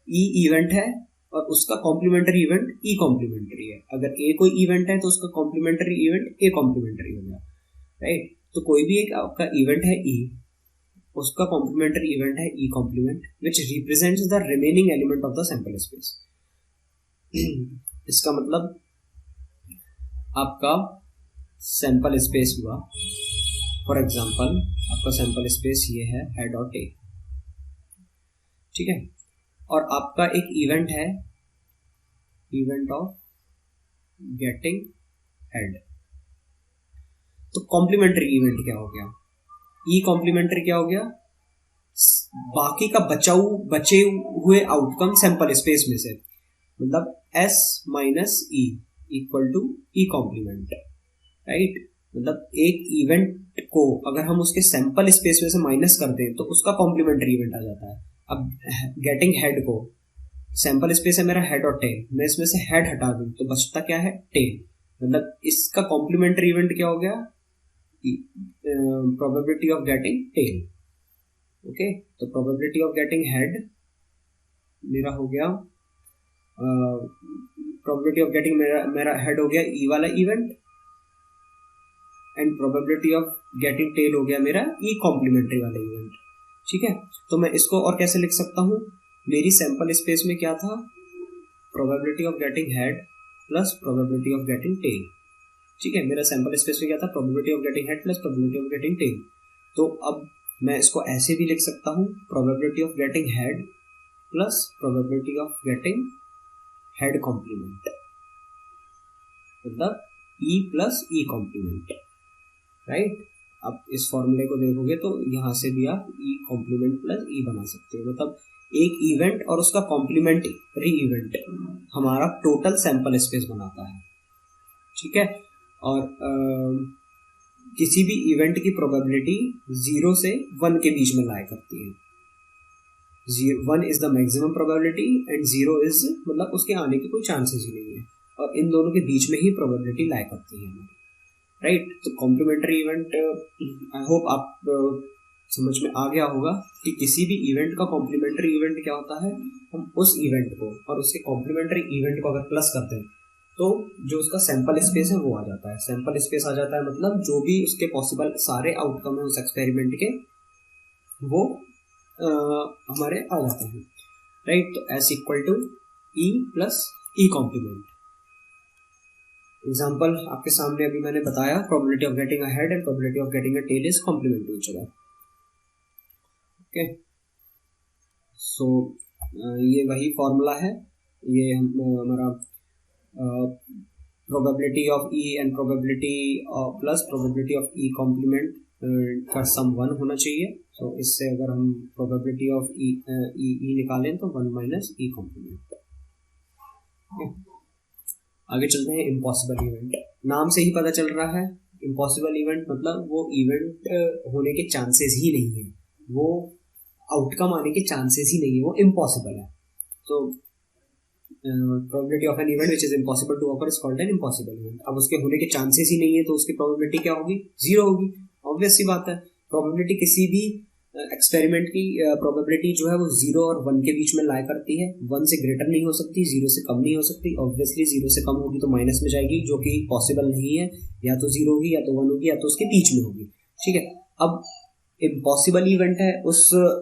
ई इवेंट है और उसका कॉम्प्लीमेंट्री इवेंट ई कॉम्प्लीमेंट्री है। अगर ए कोई इवेंट है तो उसका कॉम्प्लीमेंट्री इवेंट ए कॉम्प्लीमेंट्री हो गया, राइट। तो कोई भी एक आपका इवेंट है ई, उसका कॉम्प्लीमेंट्री इवेंट है E complement which represents the remaining element of the sample space. इसका मतलब आपका सैंपल स्पेस हुआ, फॉर एग्जांपल आपका सैंपल स्पेस ये है हेड और टेल, ठीक है। और आपका एक इवेंट है इवेंट ऑफ गेटिंग हेड। तो कॉम्प्लीमेंट्री इवेंट क्या हो गया, ई कॉम्प्लीमेंट्री क्या हो गया, बाकी का बचे हुए आउटकम सैंपल स्पेस में से, मतलब S minus E equal to E complement, right. मतलब एक इवेंट को अगर हम उसके सैंपल स्पेस में से माइनस कर दें तो उसका कॉम्प्लीमेंट्री इवेंट आ जाता है। अब गेटिंग हेड को, सैंपल स्पेस है मेरा हेड और टेल, मैं इसमें से हेड हटा दूं तो बचता क्या है, टेल। मतलब इसका कॉम्प्लीमेंट्री इवेंट क्या हो गया, probability of getting tell, okay. तो प्रोबेबिलिटी ऑफ गेटिंग हेड मेरा हो गया, प्रोबेबिलिटी ऑफ गेटिंग मेरा हेड हो गया ई वाला event, and probability of getting tell हो गया मेरा ई कॉम्प्लीमेंट्री वाला इवेंट, ठीक है। तो मैं इसको और कैसे लिख सकता हूँ, मेरी सैंपल स्पेस में क्या था, probability of getting head plus probability of getting tail, ठीक है। मेरा सैंपल स्पेस में क्या था, probability of getting head plus probability of getting tail. तो अब मैं इसको ऐसे भी लिख सकता हूँ, probability of getting head plus probability of getting head complement, मतलब E plus E complement, right. अब इस फॉर्मूले को देखोगे तो यहाँ से भी आप ई कॉम्प्लीमेंट प्लस ई बना सकते हो। मतलब एक इवेंट और उसका कॉम्प्लीमेंट्री इवेंट हमारा टोटल सैंपल स्पेस बनाता है, ठीक है। और किसी भी इवेंट की प्रोबेबिलिटी 0 से 1 के बीच में लाई करती है। 1 is the maximum probability and 0 is मतलब उसके आने की कोई चांसेस ही नहीं है। और इन दोनों के बीच में ही प्रोबेबिलिटी लाई करती है, राइट। तो कॉम्प्लीमेंट्री इवेंट, आई होप आप समझ में आ गया होगा कि किसी भी इवेंट का कॉम्प्लीमेंट्री इवेंट क्या होता है। हम उस इवेंट को और उसके कॉम्प्लीमेंट्री इवेंट को अगर प्लस करते हैं तो जो उसका सैंपल स्पेस है वो आ जाता है। सैंपल स्पेस आ जाता है मतलब जो भी उसके पॉसिबल सारे आउटकम है उस एक्सपेरिमेंट के, वो हमारे आ जाते हैं, राइट। तो S equal to E plus E complement. Example आपके सामने अभी मैंने बताया, probability of getting a head and probability of getting a tail is complement to each other. Okay, so ये वही फॉर्मूला है, ये हमारा probability of E and probability plus probability of E complement का सम 1 होना चाहिए। तो इससे अगर हम प्रोबेबिलिटी ऑफ ई निकालें तो 1 माइनस ई कॉम्प्लीमेंट। आगे चलते हैं इम्पॉसिबल इवेंट। नाम से ही पता चल रहा है इम्पॉसिबल इवेंट मतलब वो इवेंट होने के चांसेस ही नहीं है, वो आउटकम आने के चांसेस ही नहीं है, वो इम्पॉसिबल है। तो probability of an event which is impossible to occur is called an impossible event. अब उसके होने के चांसेस ही नहीं है तो उसकी प्रोबेबिलिटी क्या होगी, 0 होगी। ऑब्वियस सी बात है, प्रोबेबिलिटी किसी भी एक्सपेरिमेंट की प्रोबेबिलिटी जो है वो 0 और 1 के बीच में लाई करती है। 1 से ग्रेटर नहीं हो सकती, 0 से कम नहीं हो सकती। ऑब्वियसली 0 से कम होगी तो माइनस में जाएगी, जो कि पॉसिबल नहीं है। या तो 0 होगी या तो 1 होगी या तो उसके बीच में होगी, ठीक है। अब इम्पॉसिबल इवेंट है, उस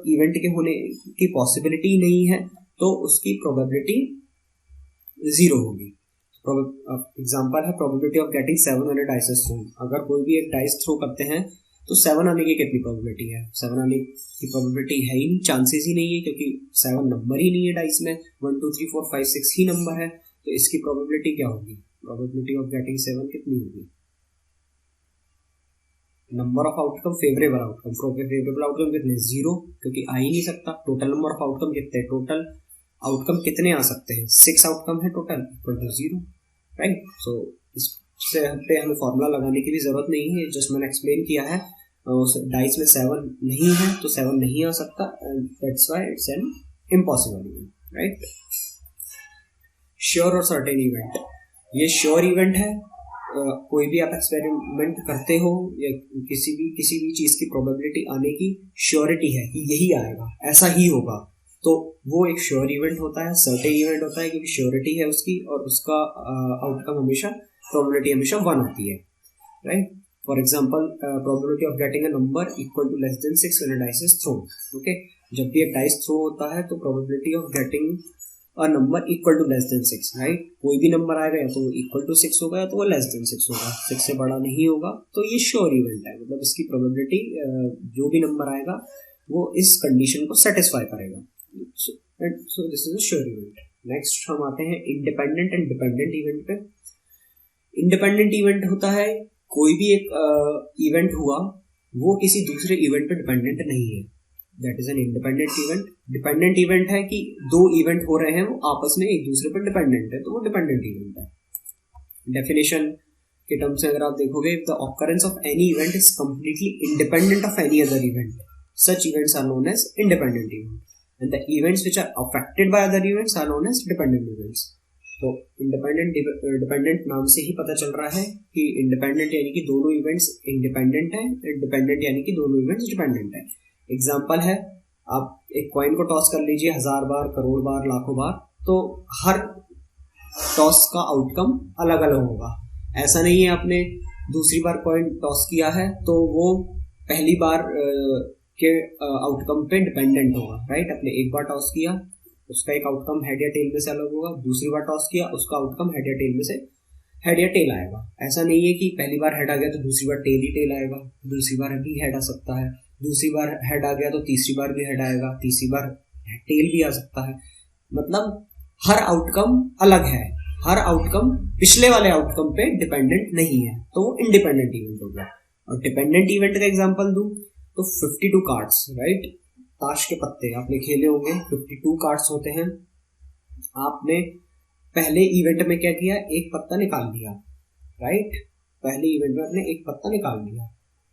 इवेंट के होने की पॉसिबिलिटी नहीं है तो उसकी प्रोबेबिलिटी 0 होगी। एग्जाम्पल है probability of getting 7 on a dice thrown. अगर कोई भी एक डाइस थ्रो करते हैं तो 7 आने की कितनी प्रोबेबिलिटी है, 7 आने की प्रोबेबिलिटी है ही नहीं, चांसेस ही नहीं है, क्योंकि 7 नंबर ही नहीं है डाइस में, 1 2 3 4 5 6 ही नंबर है। तो इसकी प्रोबेबिलिटी क्या होगी, प्रोबेबिलिटी ऑफ गेटिंग 7 कितनी होगी, number of outcome favourable outcome, favourable outcome कितने, 0, क्योंकि आ ही नहीं सकता। टोटल नंबर ऑफ आउटकम कितने, टोटल आउटकम कितने आ सकते हैं, 6 आउटकम है टोटल, इक्वल टू 0, राइट। सो इससे पे हमें फॉर्मूला लगाने की भी जरूरत नहीं है, जस्ट मैंने एक्सप्लेन किया है। उस डाइस में 7 नहीं है तो 7 नहीं आ सकता, that's why it's an impossible event, right. Sure और सर्टेन इवेंट, ये श्योर इवेंट है। कोई भी आप एक्सपेरिमेंट करते हो या किसी भी चीज की प्रोबेबिलिटी आने की श्योरिटी है कि यही आएगा, ऐसा ही होगा, तो वो एक श्योर इवेंट होता है। सर्टेन इवेंट होता है क्योंकि श्योरिटी है उसकी और उसका आउटकम हमेशा, प्रोबेबिलिटी हमेशा 1 होती है, right. For example probability of getting a number equal to less than 6 when a dice is thrown. Okay, जब भी एक डाइस थ्रो होता है तो probability of getting a number equal to less than 6, right. कोई भी नंबर आएगा या तो वो इक्वल टू 6 होगा या तो वो लेस देन 6 होगा, 6 से बड़ा नहीं होगा। तो ये श्योर इवेंट है, मतलब इसकी प्रोबेबिलिटी जो भी नंबर आएगा वो इस कंडीशन को सेटिस्फाई करेगा। सो this is a sure event. Next हम आते हैं इंडिपेंडेंट एंड डिपेंडेंट इवेंट पे। इंडिपेंडेंट इवेंट होता है कोई भी एक इवेंट हुआ वो किसी दूसरे इवेंट पे डिपेंडेंट नहीं है, that is an independent event. Dependent event है कि 2 इवेंट हो रहे हैं वो आपस में एक दूसरे पर डिपेंडेंट है, तो वो डिपेंडेंट इवेंट है। डेफिनेशन के टर्म से अगर आप देखोगे, the occurrence of any event is completely independent of any other event, such events are known as independent event, and the events which are affected by other events are known as dependent events. तो independent dependent नाम से ही पता चल रहा है कि independent यानी कि दोनों इवेंट्स इंडिपेंडेंट है, डिपेंडेंट यानी कि दोनों इवेंट्स डिपेंडेंट है। एग्जाम्पल है, आप एक कॉइन को टॉस कर लीजिए 1000 बार, करोड़ बार, लाखों बार, तो हर टॉस का आउटकम अलग अलग होगा। ऐसा नहीं है आपने दूसरी बार कॉइन टॉस किया है तो वो पहली बार के आउटकम पे डिपेंडेंट होगा, राइट। आपने एक बार टॉस किया, उसका एक आउटकम हेड या टेल में से अलग होगा, दूसरी बार टॉस किया, उसका आउटकम हेड या टेल में से हेड या टेल आएगा। ऐसा नहीं है कि पहली बार हेड आ गया तो दूसरी बार टेल ही टेल आएगा, दूसरी बार भी हेड आ सकता है, दूसरी बार हेड आ गया तो तीसरी बार भी हेड आएगा, तीसरी बार टेल भी आ सकता है। मतलब हर आउटकम अलग है, हर आउटकम पिछले वाले आउटकम पे डिपेंडेंट नहीं है, तो वो इंडिपेंडेंट इवेंट हो गया। और डिपेंडेंट इवेंट का एग्जांपल दूं तो 52 कार्ड्स, राइट, ताश के पत्ते आपने खेले होंगे, 52 कार्ड्स होते हैं। आपने पहले इवेंट में क्या किया, एक पत्ता निकाल लिया, राइट। पहले इवेंट में आपने एक पत्ता निकाल लिया,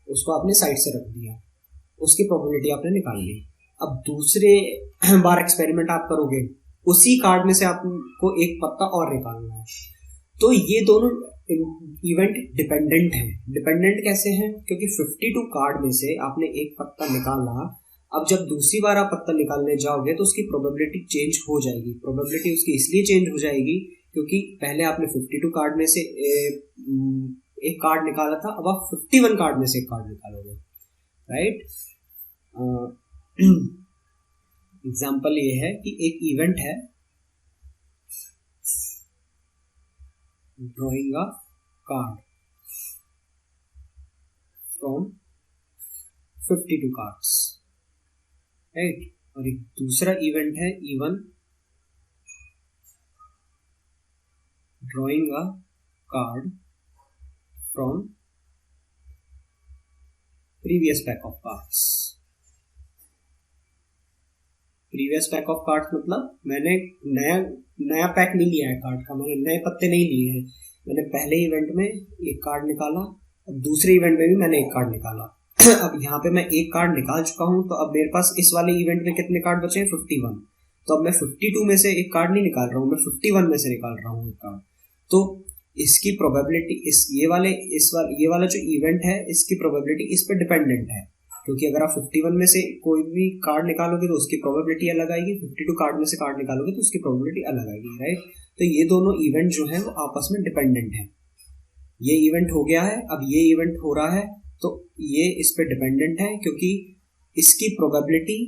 उसको आपने साइड से रख दिया, उसकी प्रोबेबिलिटी आपने निकाल ली। अब दूसरे बार एक्सपेरिमेंट आप करोगे, उसी कार्ड में से आपको एक पत्ता और निकालना है, तो ये दोनों इवेंट डिपेंडेंट हैं। डिपेंडेंट कैसे हैं? क्योंकि 52 कार्ड में से आपने एक पत्ता निकाला, अब जब दूसरी बार आप पत्ता निकालने जाओगे तो उसकी प्रोबेबिलिटी चेंज हो जाएगी। प्रोबेबिलिटी उसकी इसलिए चेंज हो जाएगी क्योंकि पहले आपने 52 कार्ड में से एक कार्ड निकाला था, अब आप 51 कार्ड में से एक कार्ड निकालोगे, राइट। एग्जाम्पल ये है कि एक इवेंट है drawing a card from 52 cards, right. और एक दूसरा इवेंट है even drawing a card from previous pack of cards. Previous pack of cards मतलब मैंने नया पैक नहीं लिया है कार्ड का, मैंने नए पत्ते नहीं लिए हैं। मैंने पहले इवेंट में एक कार्ड निकाला, अब दूसरे इवेंट में भी मैंने एक कार्ड निकाला। अब यहाँ पे मैं एक कार्ड निकाल चुका हूँ, तो अब मेरे पास इस वाले इवेंट में कितने कार्ड बचे हैं? 51। तो अब मैं 52 में से एक कार्ड नहीं निकाल रहा हूँ, मैं 51 में से निकाल रहा हूँ एक कार्ड। तो इसकी प्रोबेबिलिटी ये वाला जो इवेंट है इसकी प्रोबेबिलिटी इस पर डिपेंडेंट है, क्योंकि अगर आप 51 में से कोई भी कार्ड निकालोगे तो उसकी प्रोबेबिलिटी अलग आएगी, 52 कार्ड में से कार्ड निकालोगे तो उसकी प्रोबेबिलिटी अलग आएगी, राइट। तो ये दोनों इवेंट जो है वो आपस में डिपेंडेंट है। ये इवेंट हो गया है, अब ये इवेंट हो रहा है, तो ये इस पे डिपेंडेंट है क्योंकि इसकी प्रोबेबिलिटी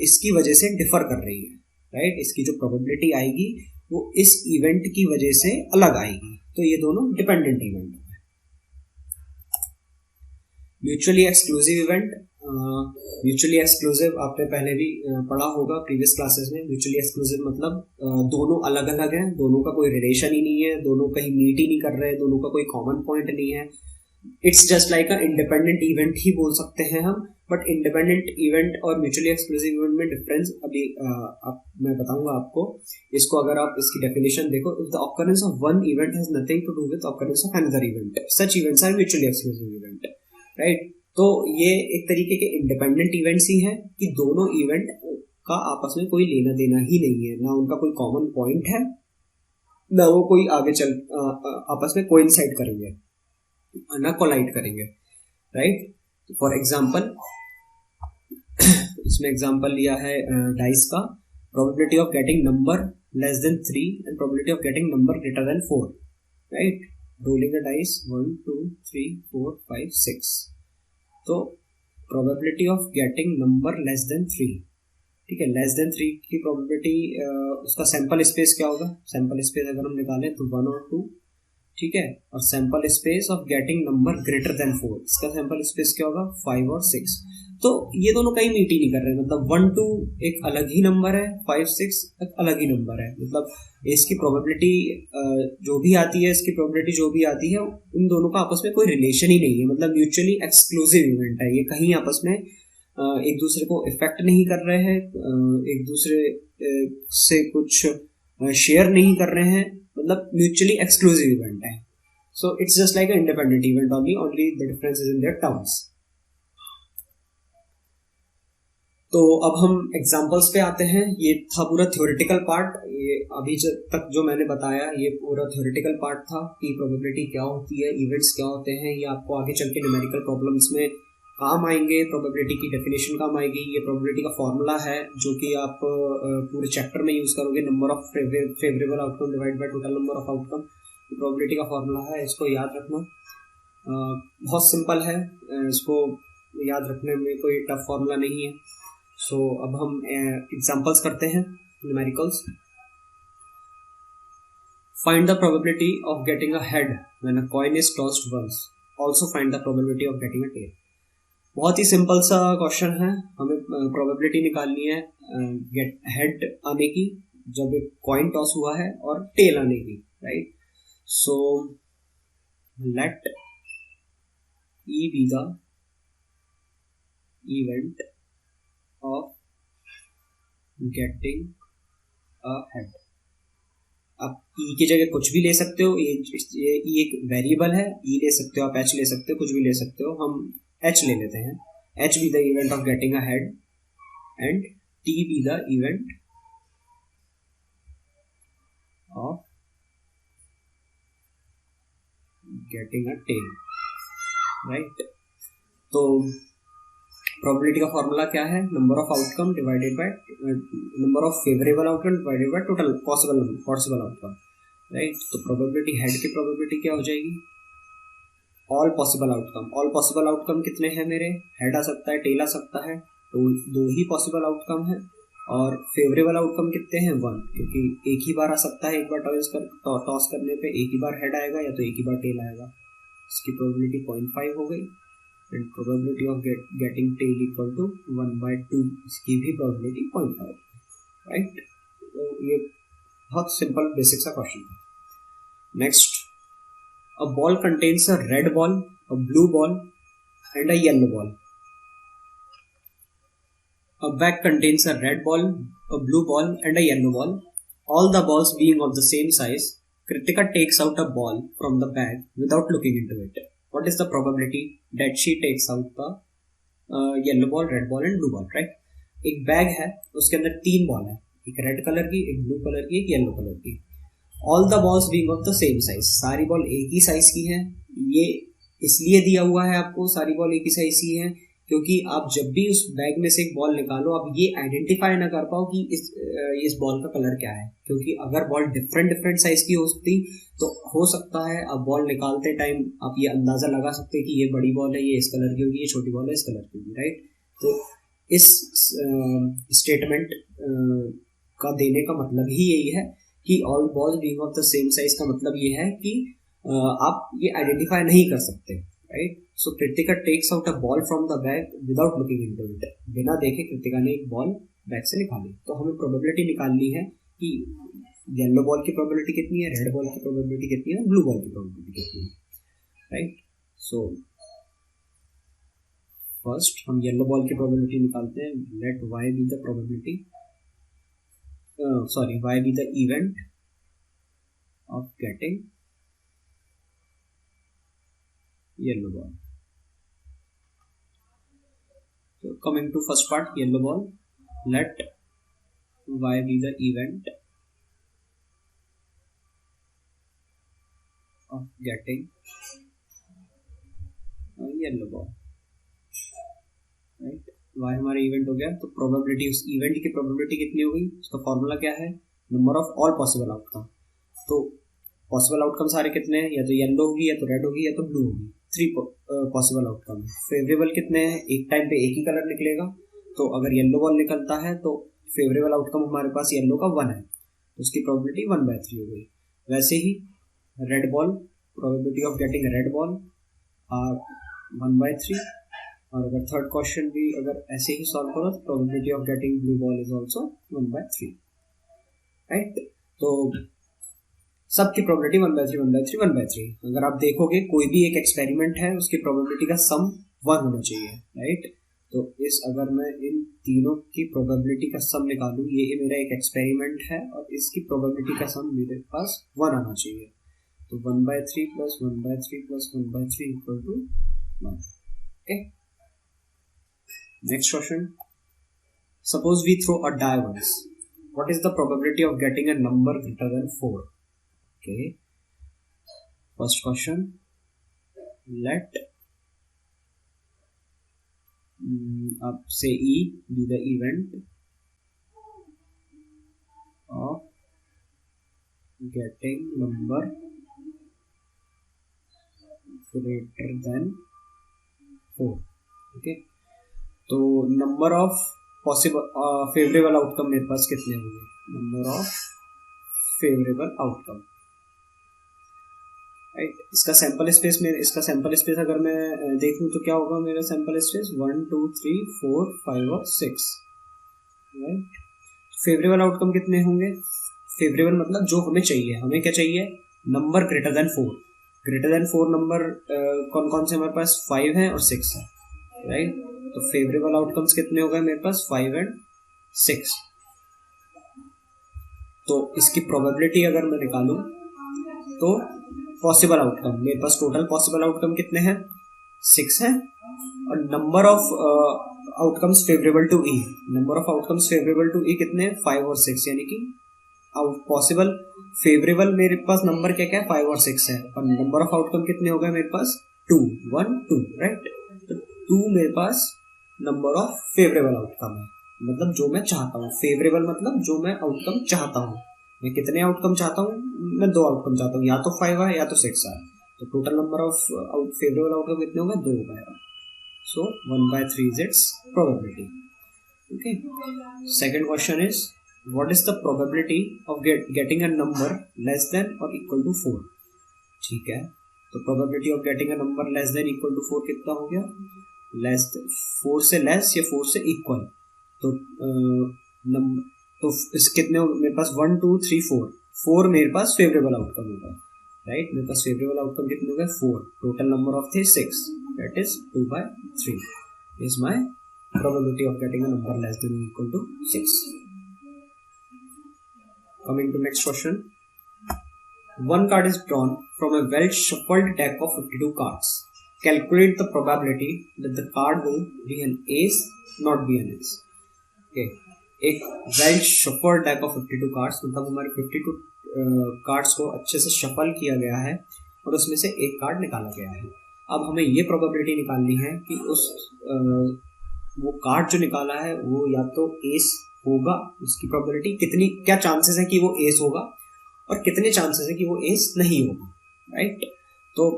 इसकी वजह से डिफर कर रही है, राइट। इसकी जो प्रोबेबिलिटी आएगी वो इस इवेंट की वजह से अलग आएगी। तो ये दोनों डिपेंडेंट इवेंट है। Mutually exclusive event, mutually exclusive आपने पहले भी पढ़ा होगा प्रीवियस क्लासेस में। म्यूचुअली एक्सक्लूसिव मतलब दोनों अलग अलग हैं, दोनों का कोई रिलेशन ही नहीं है, दोनों कहीं मीट ही नहीं कर रहे, दोनों का कोई कॉमन पॉइंट नहीं है। It's just like a independent event ही बोल सकते हैं हम। बट इंडिपेंडेंट इवेंट और म्यूचुअली एक्सक्लूसिव इवेंट में डिफरेंस अभी मैं बताऊंगा आपको। इसको अगर आप इसकी डेफिनेशन देखो, if the occurrence of one event has nothing to do with occurrence of another event, such events are mutually exclusive event, right. तो ये एक तरीके के इंडिपेंडेंट इवेंट्स ही हैं कि दोनों इवेंट का आपस में कोई लेना देना ही नहीं है, ना उनका कोई कॉमन पॉइंट है, ना वो कोई आगे चल आपस में कोइंसाइड करेंगे, ना कोलाइड करेंगे, राइट। फॉर एग्जाम्पल इसमें एग्जाम्पल लिया है डाइस का, probability of getting number less than 3 and probability of getting number greater than 4, right. Rolling the dice 1 2 3 4 5 6, तो probability of getting number less than 3, ठीक है। लेस देन 3 की probability, उसका sample space क्या होगा? सैंपल स्पेस अगर हम निकालें तो 1 और 2, ठीक है। और sample space of getting number greater than 4, इसका सैंपल स्पेस क्या होगा? 5 और 6। तो ये दोनों कहीं मीट ही नहीं कर रहे, मतलब 1 2 एक अलग ही नंबर है, 5 6 एक अलग ही नंबर है। मतलब इसकी प्रोबेबिलिटी जो भी आती है, इसकी प्रोबेबिलिटी जो भी आती है, उन दोनों का आपस में कोई रिलेशन ही नहीं है। मतलब म्यूचुअली एक्सक्लूसिव इवेंट है ये, कहीं आपस में एक दूसरे को इफेक्ट नहीं कर रहे हैं, एक दूसरे से कुछ शेयर नहीं कर रहे हैं, मतलब म्यूचुअली एक्सक्लूसिव इवेंट है। So it's just like a independent event only the difference is in their terms. तो अब हम एग्जाम्पल्स पे आते हैं। ये था पूरा थ्योरेटिकल पार्ट, ये अभी तक जो मैंने बताया ये पूरा थ्योरेटिकल पार्ट था कि प्रोबेबिलिटी क्या होती है, इवेंट्स क्या होते हैं। ये आपको आगे चल के न्यूमेरिकल प्रॉब्लम्स में काम आएंगे, प्रोबेबिलिटी की डेफिनेशन काम आएगी। ये प्रोबेबिलिटी का फॉर्मूला है जो कि आप पूरे चैप्टर में यूज़ करोगे, number of favourable outcome divide by total number of outcome. Probability का फॉर्मूला है, इसको याद रखना। बहुत सिंपल है, इसको याद रखने में कोई टफ फॉर्मूला नहीं है। सो अब हम एग्जाम्पल्स करते हैं, numericals. Find the probability of getting a head when a coin is tossed once, also find the probability of getting a tail. बहुत ही सिंपल सा क्वेश्चन है, हमें प्रोबेबिलिटी निकालनी है गेट हेड आने की जब एक कॉइन टॉस हुआ है, और टेल आने की, right. So let E B the event of getting a head। आप ई की जगह कुछ भी ले सकते हो, ये ई एक वेरिएबल है, ई ले सकते हो, आप एच ले सकते हो, कुछ भी ले सकते हो। हम एच ले लेते हैं, H be the event of getting a head and T be the event of getting a tail, right. तो प्रोबेबिलिटी का फॉर्मूला क्या है? Number of outcome divided by number of favourable outcome divided by total possible outcome, right. तो probability head की probability क्या हो जाएगी? All possible outcome. All possible outcome कितने हैं मेरे? हेड आ सकता है, टेल आ सकता है, तो दो ही पॉसिबल आउटकम है। और फेवरेबल आउटकम कितने हैं? 1, क्योंकि एक ही बार आ सकता है, एक बार टॉस करने पे एक ही बार हेड आएगा या तो एक ही बार टेल आएगा। इसकी प्रोबेबिलिटी 0.5 हो गई। And probability of getting tail equal to 1/2, इसकी भी प्रोबेबिलिटी 0.5, राइट। तो ये बहुत सिंपल बेसिक सा क्वेश्चन था। Next, a ball contains a red ball, a blue ball and a yellow ball. A bag contains a red ball, a blue ball and a yellow ball. All the balls being of the same size, Kritika takes out a ball from the bag without looking into it. What is the probability that she takes out the yellow ball, red ball and blue ball, right? एक bag है, उसके अंदर 3 ball है, एक red colour की, एक blue colour की, एक येलो कलर की। All the balls being of the same size, सारी बॉल एक ही साइज की है। ये इसलिए दिया हुआ है आपको सारी बॉल एक ही साइज की है क्योंकि आप जब भी उस बैग में से एक बॉल निकालो, आप ये आइडेंटिफाई ना कर पाओ कि इस बॉल का कलर क्या है, क्योंकि अगर बॉल डिफरेंट साइज की हो सकती तो हो सकता है आप बॉल निकालते टाइम आप ये अंदाजा लगा सकते हैं कि ये बड़ी बॉल है, ये इस कलर की होगी, ये छोटी बॉल है इस कलर की होगी, राइट। तो इस स्टेटमेंट का देने का मतलब ही यही है कि all balls being of the same size का मतलब ये है कि आप ये आइडेंटिफाई नहीं कर सकते, right. So Kritika takes out a ball from the bag without looking into it, बिना देखे कृतिका ने एक बॉल बैग से निकाली। तो हमें प्रोबेबिलिटी निकालनी है कि येलो बॉल की प्रोबेबिलिटी कितनी है, रेड बॉल की प्रोबेबिलिटी कितनी है, ब्लू बॉल की प्रोबेबिलिटी कितनी है, राइट। सो फर्स्ट हम येलो बॉल की प्रोबेबिलिटी निकालते हैं। Let Y be the probability y be the event of getting yellow ball. So coming to first part, yellow ball, let y be the event of getting a yellow ball, right। y हमारा event हो गया, तो probability, उस event की probability कितनी हो गई? उसका फॉर्मूला क्या है? Number of all possible outcome. तो पॉसिबल आउटकम सारे कितने हैं? या तो येलो होगी, या तो रेड होगी, या तो ब्लू होगी। 3 पॉसिबल आउटकम। फेवरेबल कितने हैं? एक टाइम पे एक ही कलर निकलेगा, तो अगर येलो बॉल निकलता है तो फेवरेबल आउटकम हमारे पास येलो का 1 है, तो उसकी प्रोबेबिलिटी 1/3 हो गई। वैसे ही red ball, probability of getting red ball are 1/3। और अगर थर्ड क्वेश्चन भी अगर ऐसे ही सॉल्व करो तो probability of getting blue ball is also 1/3, right. तो सबकी प्रोबेबिलिटी 1/3, 1/3, 1/3। अगर आप देखोगे कोई भी एक एक्सपेरिमेंट है, उसकी प्रोबेबिलिटी का सम 1 होना चाहिए, राइट। तो अगर मैं इन तीनों की प्रोबेबिलिटी का सम निकालूं, ये मेरा एक एक्सपेरिमेंट है और इसकी प्रोबेबिलिटी का सम मेरे पास 1 आना चाहिए। तो 1/3 + 1/3 + 1/3 = 1, okay. Next question. Suppose we throw a die once. What is the probability of getting a number greater than 4? Okay. First question. Let up say E be the event of getting number greater than 4. Okay. तो number of possible favourable outcome मेरे पास कितने होंगे? Number of favourable outcome, right. इसका sample space अगर मैं देखूं तो क्या होगा? मेरा सैंपल स्पेस 1 2 3 4 5 और 6, राइट। फेवरेबल आउटकम कितने होंगे? फेवरेबल मतलब जो हमें चाहिए। हमें क्या चाहिए? Number greater than 4। Greater than 4 number कौन कौन से हमारे पास? 5 है और 6 है, राइट। तो फेवरेबल आउटकम्स कितने हो गए मेरे पास? 5 और 6। तो इसकी प्रोबेबिलिटी अगर मैं निकालूं तो पॉसिबल आउटकम, मेरे पास टोटल पॉसिबल आउटकम कितने हैं? 6 हैं। और number of outcomes favourable to E, number of outcomes favourable to E कितने हैं? 5 और 6, यानी कि पॉसिबल फेवरेबल मेरे पास नंबर क्या क्या है 5 और 6 है, और नंबर ऑफ आउटकम कितने हो गए मेरे पास 2 1 2 राइट। तो 2 मेरे पास नंबर ऑफ फेवरेबल आउटकम है, मतलब जो मैं चाहता हूँ। फेवरेबल मतलब जो मैं आउटकम चाहता हूँ। मैं कितने आउटकम चाहता हूँ? मैं 2 आउटकम चाहता हूँ, या तो 5 आए या तो 6 आए। तो total number of favourable outcome कितने हो गए 2 हो गए। सो 1/3 is its probability. Okay. Second question is, what is the probability of getting a number less than or equal to 4? ठीक है, तो probability of getting a number less than equal to 4 कितना हो गया? लेस 4 से लेस या 4 से equal. तो तो इस कितने हो मेरे पास 1 2 3 4 मेरे पास फेवरेबल आउटकम होगा, राइट। मेरे पास फेवरेबल आउटकम कितने हो गए 4, टोटल नंबर ऑफ थे 6, that is 2/3 is my probability of getting a number less than or equal to 6. Coming to next question. One card is drawn from a well shuffled deck of 52 cards. Calculate the probability that the card will be an ace, not be an ace. Okay. एक well shuffled deck of 52 cards मतलब हमारे 52 cards को अच्छे से shuffle किया गया है और उसमें से एक कार्ड निकाला गया है। अब हमें ये प्रोबेबिलिटी निकालनी है कि उस वो कार्ड जो निकाला है वो या तो एस होगा, उसकी प्रोबेबिलिटी कितनी, क्या चांसेस है कि वो एस होगा और कितने चांसेस है कि वो एस नहीं होगा, राइट। तो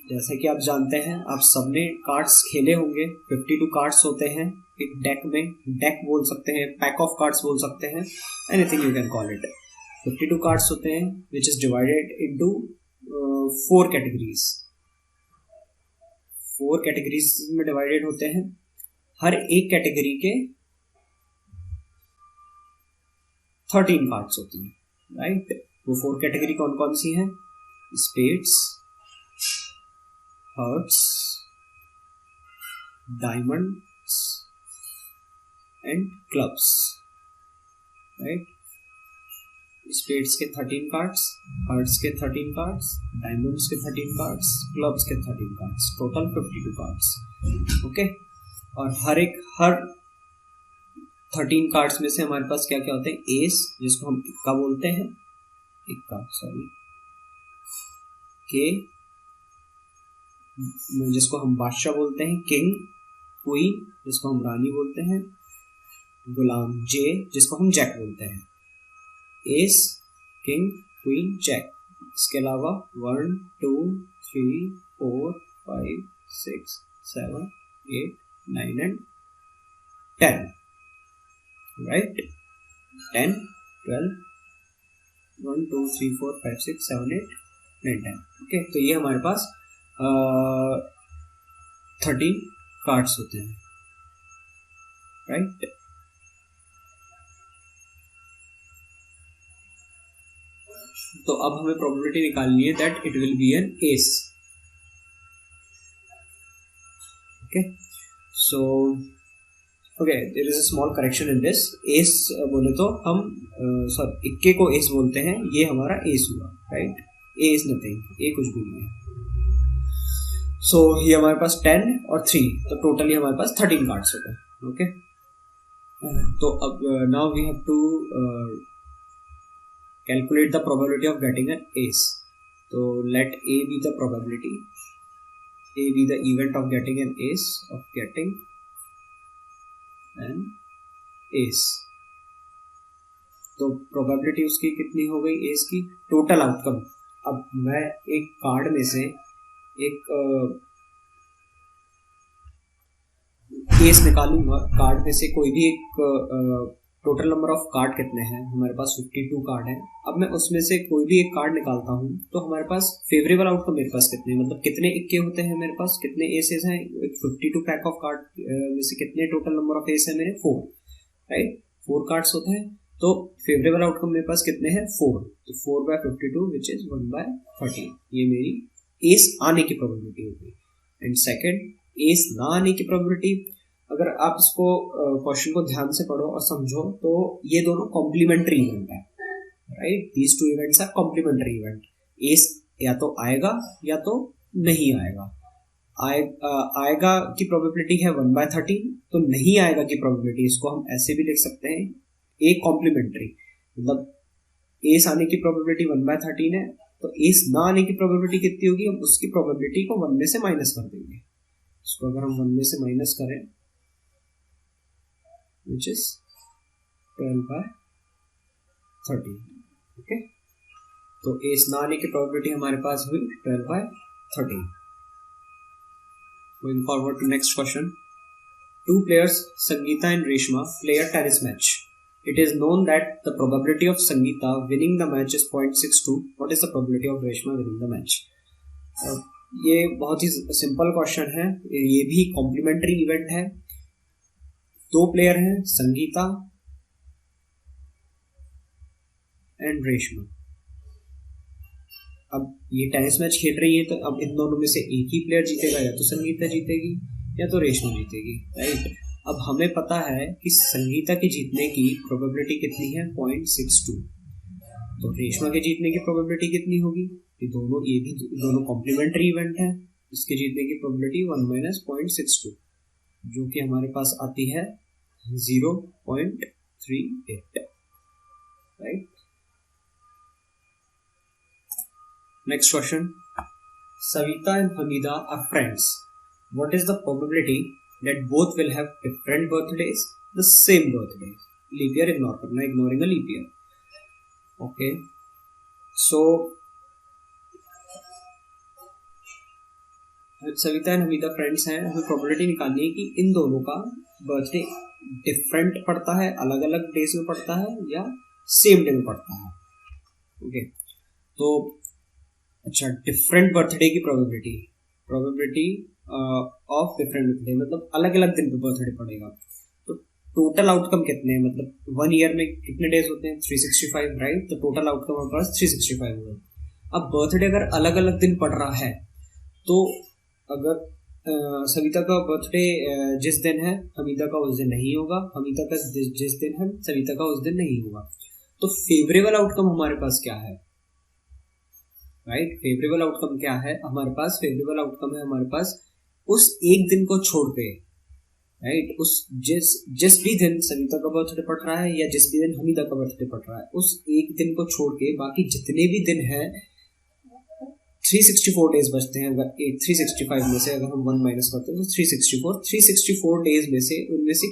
जैसे कि आप जानते हैं, आप सबने कार्ड्स खेले होंगे। 52 कार्ड्स होते हैं एक डेक में, डेक बोल सकते हैं, पैक ऑफ कार्ड्स बोल सकते हैं, anything you can call it. 52 cards होते हैं which is divided into 4 categories. 4 categories में डिवाइडेड होते हैं। हर एक कैटेगरी के 13 कार्ड्स होते हैं, राइट। वो 4 कैटेगरी कौन कौन सी हैं? Spades, hearts, diamonds and clubs, right. Spades के 13 कार्ड्स, हार्ट्स के 13 कार्ड्स, डायमंड्स के 13 कार्ड्स, क्लब्स के 13 कार्ड्स, टोटल 52 कार्ड्स, ओके। और हर 13 कार्ड्स में से हमारे पास क्या क्या होते हैं? एस, जिसको हम इक्का बोलते हैं, इक्का सॉरी, के जिसको हम बादशाह बोलते हैं, किंग, क्वीन जिसको हम रानी बोलते हैं, गुलाम, जे जिसको हम जैक बोलते हैं। Ace, king, queen, jack. इसके अलावा 1 2 3 4 5 6 7 8 9 एंड 10, राइट। 10 12 1 2 3 4 5 6 7 8 9 10, ओके। तो ये हमारे पास 13 कार्ड्स होते हैं, राइट। तो अब हमें प्रोबेबिलिटी निकालनी है that it will be an ace, okay. So okay, there is a small correction in this. Ace बोले तो हम सॉरी इक्के को एस बोलते हैं, ये हमारा एस हुआ, राइट। ए इज नथिंग, ए कुछ भी नहीं है। सो ये हमारे पास 10 और 3, तो टोटली हमारे पास 13 कार्ड्स होते हैं, ओके। तो अब now we have to calculate the probability of getting an ace. So let A be the probability, A be the event of getting an ace, of getting an ace. तो probability उसकी कितनी हो गई ace की? total outcome। अब मैं एक card में से एक ace निकालूंगा, कार्ड में से कोई भी एक टोटल नंबर ऑफ कार्ड कितने हैं हमारे पास? 52 कार्ड है। अब मैं उसमें से कोई भी एक कार्ड निकालता हूँ तो हमारे पास फेवरेबल आउटकम मेरे पास कितने, मतलब कितने इक्के होते हैं मेरे पास, कितने एसेस हैं? 52 पैक ऑफ कार्ड में से कितने टोटल नंबर ऑफ एस है मेरे? 4, राइट। 4 कार्ड्स होते हैं, तो फेवरेबल आउटकम मेरे पास कितने हैं? 4। तो 4/52 विच इज 1/13, ये मेरी एस आने की प्रोबेबिलिटी होगी। एंड सेकेंड, एस ना आने की प्रोबेबिलिटी, अगर आप इसको क्वेश्चन को ध्यान से पढ़ो और समझो तो ये दोनों कॉम्प्लीमेंट्री इवेंट है, right. These 2 events are complementary event. Ace या तो आएगा या तो नहीं आएगा। आएगा की प्रोबेबिलिटी है 1/13, तो नहीं आएगा की प्रोबेबिलिटी, इसको हम ऐसे भी लिख सकते हैं ए कॉम्प्लीमेंट्री, मतलब एस आने की प्रोबेबिलिटी 1/13 है, तो एस ना आने की प्रोबेबिलिटी कितनी होगी, हम उसकी प्रोबेबिलिटी को 1 में से माइनस कर देंगे। इसको अगर हम 1 में से माइनस करें विच इज 12/13। ओके, तो एस ना आने की प्रोबेबिलिटी हमारे पास हुई 12/13। Going forward to next question. Two players, Sangeeta and Reshma, play a tennis match. It is known that the probability of Sangeeta winning the match is 0.62. What is the probability of Reshma winning the match? ये बहुत ही simple question है, ये भी complementary event है। दो player हैं, Sangeeta and Reshma. अब ये टेनिस मैच खेल रही है, तो अब इन दोनों में से एक ही प्लेयर जीतेगा, या तो संगीता जीतेगी या तो रेशमा जीतेगी, राइट। अब हमें पता है कि संगीता के जीतने की प्रोबेबिलिटी कितनी है, 0.62। तो रेशमा के जीतने की प्रोबेबिलिटी कितनी होगी, ये भी दोनों कॉम्प्लीमेंट्री इवेंट है। इसके जीतने की प्रोबेबिलिटी 1 - 0.62, जो कि हमारे पास आती है 0.38, right. Next question. Savita and Hamida are friends. What is the probability that both will have different birthdays, the same birthday? Leap year ignore करना, ignoring a leap year. Okay. So Savita and Hamida friends हैं, हमें probability निकालनी है कि इन दोनों का birthday different पड़ता है, अलग अलग डेज में पड़ता है या सेम डे में पड़ता है। ओके, तो अच्छा, डिफरेंट बर्थडे की प्रोबेबिलिटी ऑफ डिफरेंट बर्थडे मतलब अलग अलग दिन पे बर्थडे पड़ेगा। तो टोटल आउटकम कितने हैं, मतलब 1 ईयर में कितने डेज होते हैं, 365, राइट। तो टोटल आउटकम हमारे पास 365 होगा। अब बर्थडे अगर अलग अलग दिन पड़ रहा है, तो अगर सविता का बर्थडे जिस दिन है हमीदा का उस दिन नहीं होगा, हमीदा का जिस दिन है सविता का उस दिन नहीं होगा। तो फेवरेबल आउटकम हमारे पास क्या है, राइट। फेवरेबल आउटकम क्या है हमारे पास, फेवरेबल आउटकम है हमारे पास उस एक दिन को छोड़ के, राइट। उस जिस भी दिन सविता का बर्थडे पड़ रहा है या जिस भी दिन हमीदा का बर्थडे पड़ रहा है, उस एक दिन को छोड़ के बाकी जितने भी दिन है 364 डेज बचते हैं। अगर 365 में से अगर हम 1 माइनस करते हैं तो 364 डेज में से उनमें से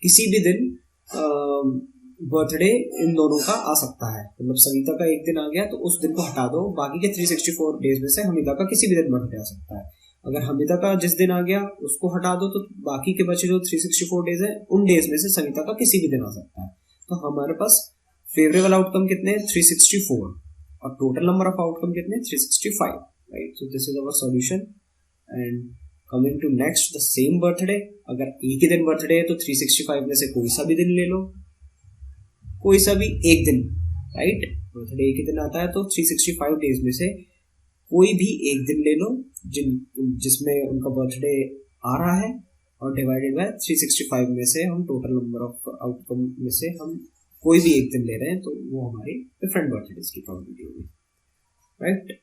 किसी भी दिन बर्थडे इन दोनों का आ सकता है। मतलब सविता का एक दिन आ गया तो उस दिन को हटा दो, बाकी के 364 डेज में से हमीदा का किसी भी दिन बर्थडे आ सकता है। अगर हमीदा का जिस दिन आ गया उसको हटा दो, तो बाकी के बचे जो 364 डेज है उन डेज में से सविता का किसी भी दिन आ सकता है। तो हमारे पास फेवरेबल आउटकम कितने हैं, 364, और टोटल नंबर ऑफ आउटकम कितने, 365, right. So this is our solution. And coming to next, the same birthday. अगर एक ही दिन बर्थडे है तो 365 में से कोई सा भी दिन ले लो, कोई सा भी एक दिन, राइट। बर्थडे एक ही दिन आता है तो 365 डेज में से कोई भी एक दिन ले लो जिसमें उनका बर्थडे आ रहा है, और डिवाइडेड बाय 365 में से हम टोटल नंबर ऑफ आउटकम में से हम कोई भी एक दिन ले रहे हैं, तो वो हमारी डिफरेंट बर्थडेज की प्रोबेबिलिटी होगी, right.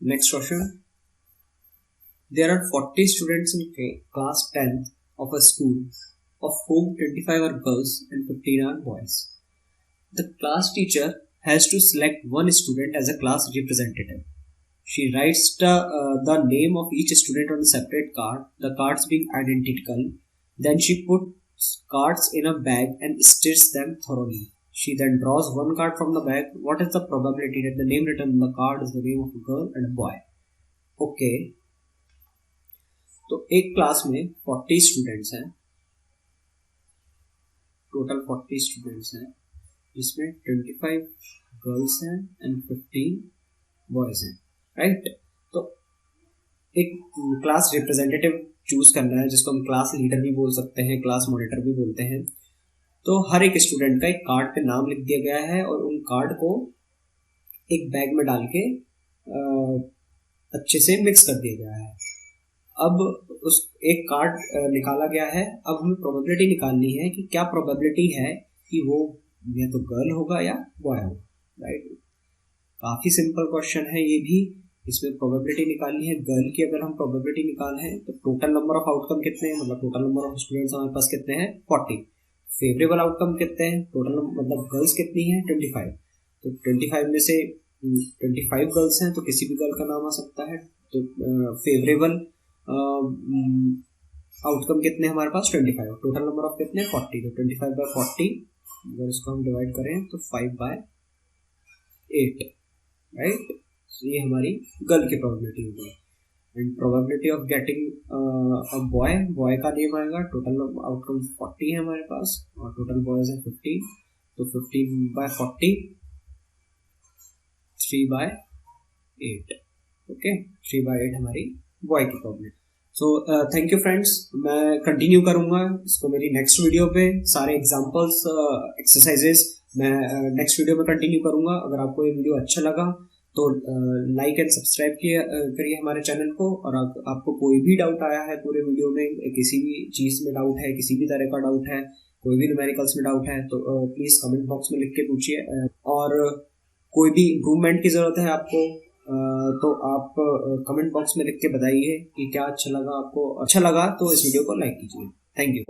Next question. There are 40 students in class 10th of a school, of whom 25 are girls and 15 are boys. The class teacher has to select one student as a class representative. She writes the name of each student on a separate card, the cards being identical. Then she puts cards in a bag and stirs them thoroughly. She then draws one card from the bag. What is the probability that the name written on the card is the name of a girl and a boy? Okay. तो एक class में 40 students हैं, total 40 students हैं, जिसमें 25 girls हैं and 15 boys हैं, right. तो एक क्लास रिप्रेजेंटेटिव चूज करना है, जिसको हम क्लास लीडर भी बोल सकते हैं, क्लास मॉनिटर भी बोलते हैं। तो हर एक स्टूडेंट का एक कार्ड पे नाम लिख दिया गया है और उन कार्ड को एक बैग में डाल के अच्छे से मिक्स कर दिया गया है। अब उस एक कार्ड निकाला गया है, अब हमें प्रोबेबिलिटी निकालनी है कि क्या प्रोबेबिलिटी है कि वो या तो गर्ल होगा या बॉय होगा, राइट। काफ़ी सिंपल क्वेश्चन है ये भी, इसमें प्रोबेबिलिटी निकालनी है गर्ल की। अगर हम प्रोबेबिलिटी निकाल हैं तो टोटल नंबर ऑफ आउटकम कितने हैं, मतलब टोटल नंबर ऑफ स्टूडेंट्स हमारे पास कितने हैं, 40। फेवरेबल आउटकम कितने हैं, टोटल मतलब गर्ल्स कितनी है 25, तो 25 में से 25 गर्ल्स हैं तो किसी भी गर्ल का नाम आ सकता है। तो फेवरेबल आउटकम कितने हमारे पास 25, टोटल नंबर ऑफ कितने 40, तो 25/40 अगर इसको हम डिवाइड करें तो 5/8, राइट। ये हमारी गर्ल की प्रोबेबिलिटी हो गई। And probability of getting a boy का नेम आएगा, टोटल आउटकम 40 है हमारे पास और टोटल बॉयज है 15, तो 15/40 3/8, ओके 3/8 हमारी बॉय की probability. So thank you friends, मैं कंटिन्यू करूंगा इसको मेरी नेक्स्ट वीडियो पे, सारे एग्जांपल्स एक्सरसाइजेस मैं नेक्स्ट वीडियो में कंटिन्यू करूंगा। अगर आपको ये वीडियो अच्छा लगा तो लाइक एंड सब्सक्राइब करिए हमारे चैनल को। और आपको कोई भी डाउट आया है पूरे वीडियो में, किसी भी चीज़ में डाउट है, किसी भी तरह का डाउट है, कोई भी न्यूमेरिकल्स में डाउट है, तो प्लीज़ कमेंट बॉक्स में लिख के पूछिए। और कोई भी इम्प्रूवमेंट की ज़रूरत है आपको तो आप कमेंट बॉक्स में लिख के बताइए कि क्या अच्छा लगा आपको। अच्छा लगा तो इस वीडियो को लाइक कीजिए। Thank you.